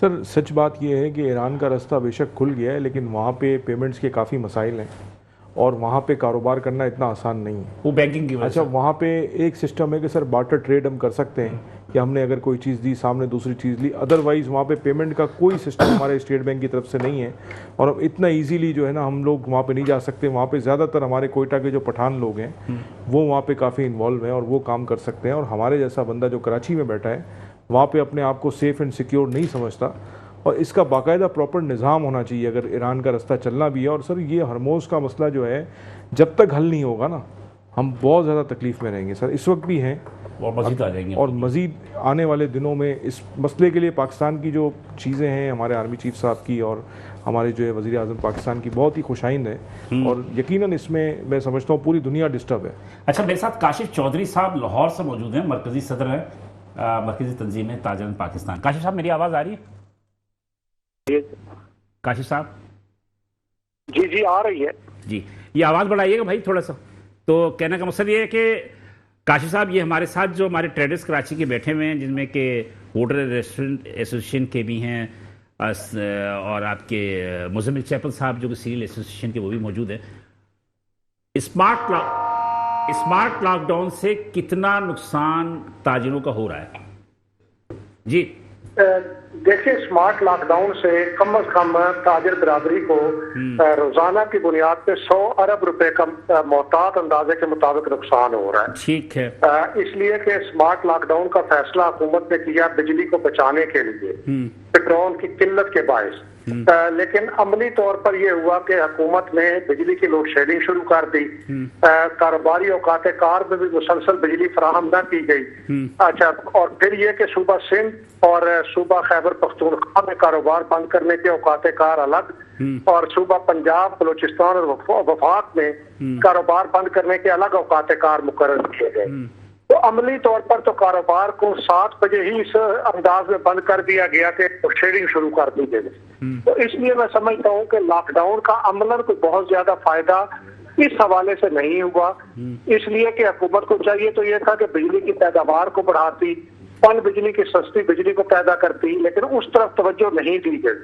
सर सच बात यह है कि ईरान का रास्ता बेशक खुल गया है, लेकिन वहाँ पे पेमेंट्स के काफ़ी मसाइल हैं, और वहाँ पे कारोबार करना इतना आसान नहीं है। वो बैंकिंग की वजह अच्छा, से। वहाँ पे एक सिस्टम है कि सर बार्टर ट्रेड हम कर सकते हैं कि हमने अगर कोई चीज़ दी, सामने दूसरी चीज़ ली, अदरवाइज़ वहाँ पे पेमेंट का कोई सिस्टम हमारे स्टेट बैंक की तरफ से नहीं है और अब इतना इजीली जो है ना हम लोग वहाँ पे नहीं जा सकते। वहाँ पे ज़्यादातर हमारे कोयटा के जो पठान लोग हैं वो वहाँ पे काफ़ी इन्वॉल्व हैं और वो काम कर सकते हैं, और हमारे जैसा बंदा जो कराची में बैठा है वहाँ पे अपने आप को सेफ़ एंड सिक्योर नहीं समझता। और इसका बाकायदा प्रॉपर निज़ाम होना चाहिए अगर ईरान का रास्ता चलना भी है। और सर ये हरमोज़ का मसला जो है जब तक हल नहीं होगा ना हम बहुत ज़्यादा तकलीफ़ में रहेंगे सर, इस वक्त भी हैं और मजीद आ जाएंगे। और मज़ीद आने वाले दिनों में इस मसले के लिए पाकिस्तान की जो चीज़ें हैं, हमारे आर्मी चीफ साहब की और हमारे जो है वज़ीर आज़म पाकिस्तान की बहुत ही खुशाइंद है और यकीनन इसमें मैं समझता हूँ पूरी दुनिया डिस्टर्ब है। अच्छा, मेरे साथ काशिफ चौधरी साहब लाहौर से मौजूद हैं, मरकजी सदर हैं मरकजी तंजीम है ताजरन पाकिस्तान। काशिफ साहब, मेरी आवाज़ आ रही है? काशिफ साहब? जी जी आ रही है जी, ये आवाज़ बढ़ाइएगा भाई थोड़ा सा। तो कहने का मकसद ये है कि काशिफ साहब, ये हमारे साथ जो हमारे ट्रेडर्स कराची के बैठे हुए हैं, जिनमें कि होटल रेस्टोरेंट एसोसिएशन के भी हैं और आपके मुजम्मिल चैपल साहब जो कि सीरियल एसोसिएशन के, वो भी मौजूद है। स्मार्ट लॉकडाउन से कितना नुकसान ताजिरों का हो रहा है? जी देखिए, स्मार्ट लॉकडाउन से कम ताजिर बिरादरी को रोजाना की बुनियाद पे 100 अरब रुपए का मोहतात अंदाजे के मुताबिक नुकसान हो रहा है। ठीक है। इसलिए कि स्मार्ट लॉकडाउन का फैसला हुकूमत ने किया बिजली को बचाने के लिए, पेट्रोल की किल्लत के बायस। लेकिन अमली तौर पर यह हुआ कि हुकूमत ने बिजली की लोड शेडिंग शुरू कर दी। कारोबारी औकात कार में भी मुसलसल बिजली फराहम न की गई। अच्छा, और फिर यह कि सूबा सिंध और सूबा खैबर पख्तूनख्वा में कारोबार बंद करने के औकात कार अलग, और सूबा पंजाब, बलूचिस्तान और वफाक में कारोबार बंद करने के अलग औकात कार मुकर्रर किए गए। तो अमली तौर पर तो कारोबार को 7 बजे ही इस अंदाज में बंद कर दिया गया कि शेडिंग शुरू कर दी गई। तो इसलिए मैं समझता हूँ कि लॉकडाउन का अमलन को बहुत ज्यादा फायदा इस हवाले से नहीं हुआ। इसलिए कि हुकूमत को चाहिए तो यह था कि बिजली की पैदावार को बढ़ाती, पन बिजली की सस्ती बिजली को पैदा करती, लेकिन उस तरफ तवज्जो नहीं दी गई।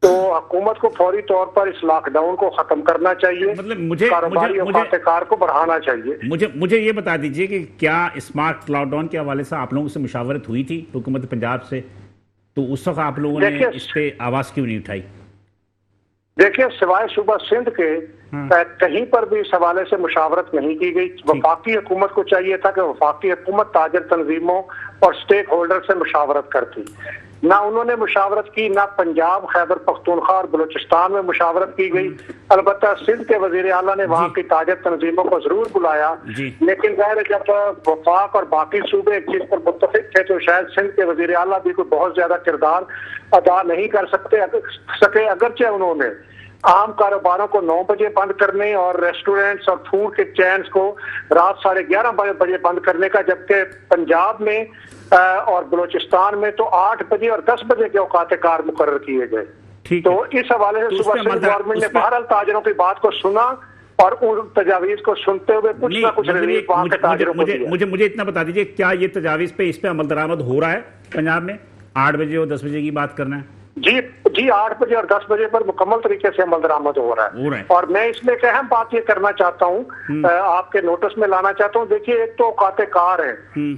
तो हुकूमत को फौरी तौर पर इस लॉकडाउन को खत्म करना चाहिए, मतलब कारोबारी औकात-ए-कार को बढ़ाना चाहिए। मुझे ये बता दीजिए कि क्या स्मार्ट लॉकडाउन के हवाले से आप लोगों से मुशावरत हुई थी हुकूमत पंजाब से? तो उस वक्त आप लोगों ने इस पे आवाज क्यों नहीं उठाई? देखिए, सिवाय सूबा सिंध के कहीं पर भी इस हवाले से मुशावरत नहीं की गई। वफाकी हुकूमत को चाहिए था कि वफाकी हुकूमत ताजर तंजीमों और स्टेक होल्डर से मुशावरत करती। ना उन्होंने मुशावरत की, ना पंजाब, खैबर पख्तूनख्वा और बलूचिस्तान में मुशावरत की गई। अलबत्ता सिंध के वजीर आला ने वहाँ की ताजर तंजीमों को जरूर बुलाया, लेकिन ज़ाहिर जब वफाक और बाकी सूबे एक चीज पर मुत्तफिक थे तो शायद सिंध के वजीर आला भी कोई बहुत ज्यादा किरदार अदा नहीं कर सके। अगरचे उन्होंने आम कारोबारों को 9 बजे बंद करने और रेस्टोरेंट्स और फूड के चैन्स को रात 11:30 बजे बंद करने का, जबकि पंजाब में और बलूचिस्तान में तो 8 बजे और 10 बजे के औकात कार मुकर्रर किए गए। तो इस हवाले से सुबह से गवर्नमेंट ने बहरहाल ताजरों की बात को सुना और उन तजावीज को सुनते हुए कुछ ना कुछ रिलीफ वहां के ताजरों को दिया। मुझे इतना बता दीजिए, क्या ये तजावीज पे इस पे अमल दरामद हो रहा है पंजाब में? 8 बजे और 10 बजे की बात करना है? जी 8 बजे और 10 बजे पर मुकम्मल तरीके से अमल दरामद हो रहा है। और मैं इसमें एक अहम बात ये करना चाहता हूँ, आपके नोटिस में लाना चाहता हूँ। देखिए, एक तो औकात कार है,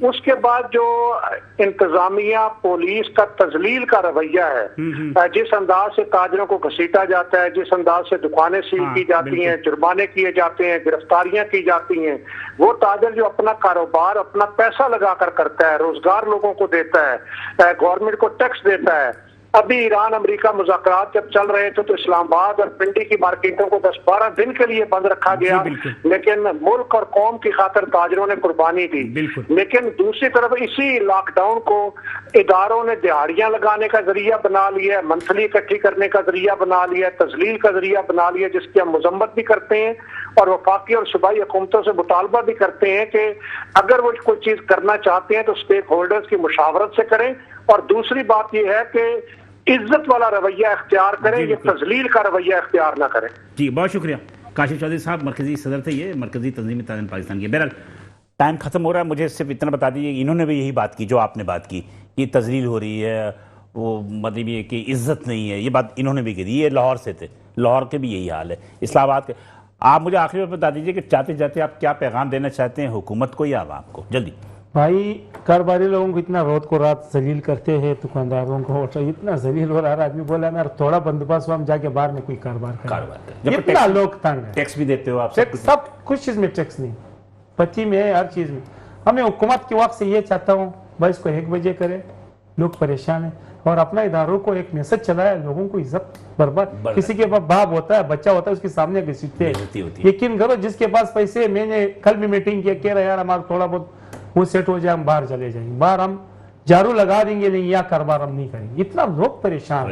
उसके बाद जो इंतजामिया पुलिस का तजलील का रवैया है, जिस अंदाज से ताजरों को घसीटा जाता है, जिस अंदाज से दुकानें सील की जाती हैं, जुर्माने किए जाते हैं, गिरफ्तारियां की जाती हैं, वो ताजर जो अपना कारोबार अपना पैसा लगाकर करता है, रोजगार लोगों को देता है, गवर्नमेंट को टैक्स देता है। अभी ईरान अमेरिका मुज़ाकरात जब चल रहे थे तो इस्लामाबाद और पिंडी की मार्केटों को 10-12 दिन के लिए बंद रखा गया, लेकिन मुल्क और कौम की खातिर ताजरों ने कुर्बानी दी। लेकिन दूसरी तरफ इसी लॉकडाउन को इदारों ने दिहाड़ियां लगाने का जरिया बना लिया, मंथली इकट्ठी करने का जरिया बना लिया, तजलील का जरिया बना लिया, जिसकी हम मजम्मत भी करते हैं और वफाकी और सूबाई हुकूमतों से मुतालबा भी करते हैं कि अगर वो कोई चीज करना चाहते हैं तो स्टेक होल्डर्स की मुशावरत से करें। और दूसरी बात यह है कि इज्जत वाला रवैया इख्तियार करें, ये तजलील का रवैया इख्तियार ना करें। जी, बहुत शुक्रिया काशिफ चौधरी साहब, मरकजी सदर थे ये मरकजी तंजीम ताजरन पाकिस्तान के। बहरहाल टाइम खत्म हो रहा है, मुझे सिर्फ इतना बता दीजिए, इन्होंने भी यही बात की जो आपने बात की, ये तजलील हो रही है, वो मतलब ये कि इज्जत नहीं है, ये बात इन्होंने भी कही। ये लाहौर से थे, लाहौर के भी यही हाल है, इस्लामाबाद के। आप मुझे आखिरी में बता दीजिए कि चाहते जाते आप क्या पैगाम देना चाहते हैं हुकूमत को या आवाम को, जल्दी। भाई कारोबारी लोगों को इतना रोज को रात जलील करते हैं, दुकानदारों को और इतना जलील हो रहा है। आदमी बोला ना थोड़ा बंदोबस्त हुआ हम जाके बाहर में कोई कारोबार करें। इतना लोग तंग है। टैक्स भी देते हो आप? सब कुछ चीज में टैक्स नहीं, पति में है, हर चीज में। हमें हुकूमत के वक्त से ये चाहता हूँ भाई इसको 1 बजे करे, लोग परेशान है। और अपना इदारों को एक मैसेज चलाया, लोगों को इज्जत बर्बाद। किसी के पास बाप होता है, बच्चा होता है, उसके सामने घसीटते हैं। यकीन करो जिसके पास पैसे, मैंने कल भी मीटिंग किया, कह रहा यार हमारा थोड़ा बहुत वो सेट हो जाए, हम बाहर चले जाएंगे, बाहर हम झाड़ू लगा देंगे, नहीं या कारोबार हम नहीं करेंगे। इतना लोग परेशान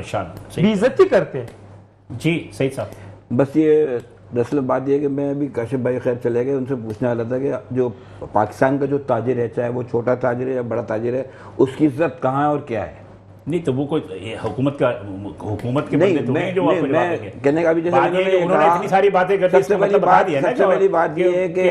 बेइज्जती करते हैं। जी सही साहब। बस ये दरअसल बात यह है कि मैं अभी काशिफ भाई खैर चले गए, उनसे पूछने वाला था कि जो पाकिस्तान का जो ताजिर है, चाहे वो छोटा ताजिर है या बड़ा ताजिर है, उसकी इज्जत कहाँ है और क्या है? नहीं तो वो कोई हुकूमत के बंदे तो नहीं जो आपको जवाब देंगे। कहने का भी जैसे उन्होंने इतनी सारी बातें कर दी, सबसे पहली बात ये है कि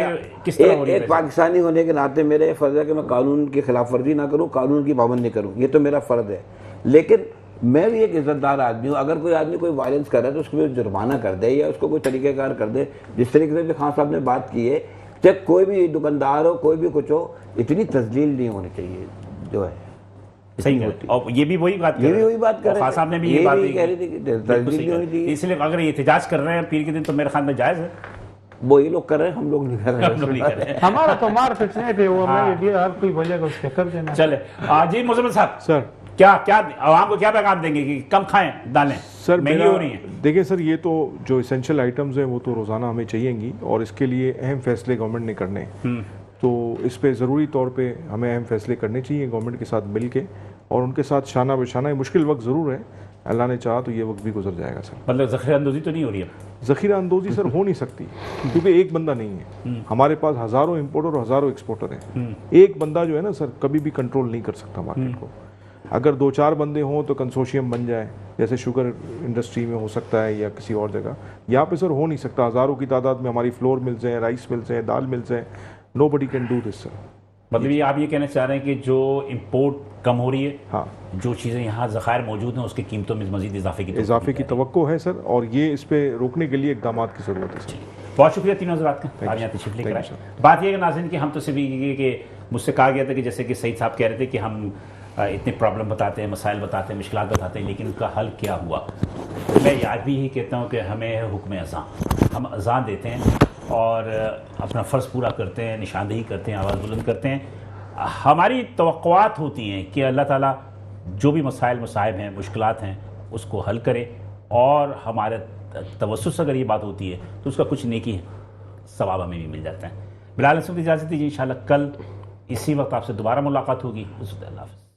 एक पाकिस्तानी होने के नाते मेरे फर्ज है कि मैं कानून की खिलाफ वर्जी ना करूँ, कानून की पाबंदी करूँ, ये तो मेरा फर्ज है। लेकिन मैं भी एक इज्जतदार आदमी हूँ। अगर कोई आदमी कोई वायलेंस कर रहा है तो उसको भी जुर्माना कर दे या उसको कोई तरीक़ेकार कर दे। जिस तरीके से खान साहब ने बात की है, चाहे कोई भी दुकानदार हो, कोई भी कुछ हो, इतनी तस्लील नहीं होनी चाहिए जो है। सही होती। और ये भी वही बात कर रहे हैं, खान साहब ने भी ये बात कह रही थी कि तस्लील नहीं होनी चाहिए। इसलिए अगर ये एहतजाज कर रहे हैं पीर के दिन तो मेरे ख्याल में जायज़ है। वो ये लोग कर रहे हैं, हम लोग नहीं कर रहे हैं। हमारा तो मार फिटने पे वो हर कोई बोलेगा उसके कर देना। चले जी मुज़म्मिल साहब सर, क्या आवाम को क्या पैगाम देंगे कि कम खाएं दालें? सर महंगी हो रही है। देखिए सर, ये तो जो इसेंशियल आइटम्स हैं वो तो रोज़ाना हमें चाहिएंगी और इसके लिए अहम फैसले गवर्नमेंट ने करने हैं। तो इस पे ज़रूरी तौर पे हमें अहम फैसले करने चाहिए गवर्नमेंट के साथ मिल के, और उनके साथ शाना बशाना। मुश्किल वक्त ज़रूर है, अल्लाह ने चाहा तो ये वक्त भी गुजर जाएगा सर। मतलब ज़ख़ीरा अंदोज़ी तो नहीं हो रही है? ज़ख़ीरा अंदोज़ी सर हो नहीं सकती क्योंकि एक बंदा नहीं है। हमारे पास हज़ारों इम्पोर्टर और हज़ारों एक्सपोर्टर हैं। एक बंदा जो है ना सर, कभी भी कंट्रोल नहीं कर सकता मार्केट को। अगर 2-4 बंदे हों तो कंसोशियम बन जाए, जैसे शुगर इंडस्ट्री में हो सकता है या किसी और जगह। यहाँ पे सर हो नहीं सकता। हज़ारों की तादाद में हमारी फ्लोर मिल्स हैं, राइस मिल्स हैं, दाल मिल्स हैं। Nobody can do this sir. मतलब ये आप ये कहना चाह रहे हैं कि जो इंपोर्ट कम हो रही है, हाँ, जो चीज़ें यहाँ ज़खायर मौजूद हैं उसकी कीमतों में मज़ीद इजाफे की तवक्को है सर, और ये इस पे रोकने के लिए इक़दाम की ज़रूरत है सर। बहुत शुक्रिया तीनों हज़रात का, आप यहाँ तशरीफ़ लेकर आए। बात यह है नाज़रीन कि हम तो सिर्फ ये कि मुझसे कहा गया था कि जैसे कि सईद साहब कह रहे थे कि हम इतने प्रॉब्लम बताते हैं, मसाइल बताते हैं, मुश्किलात बताते हैं, लेकिन उसका हल क्या हुआ। मैं आज भी यही कहता हूँ कि हमें हुक्म अज़ां, हम अज़ान देते हैं और अपना फ़र्ज़ पूरा करते हैं, निशानदेही करते हैं, आवाज़ बुलंद करते हैं। हमारी तवक्कुआत होती हैं कि अल्लाह ताला जो भी मसाइल मसाइब हैं, मुश्किलात हैं, उसको हल करे, और हमारे तवस्सुस से अगर ये बात होती है तो उसका कुछ नेकी सवाब हमें भी मिल जाता है। बिलाल हसन की इजाज़त दीजिए, इंशाअल्लाह कल इसी वक्त आपसे दोबारा मुलाकात होगी। अल्लाह हाफ़िज़।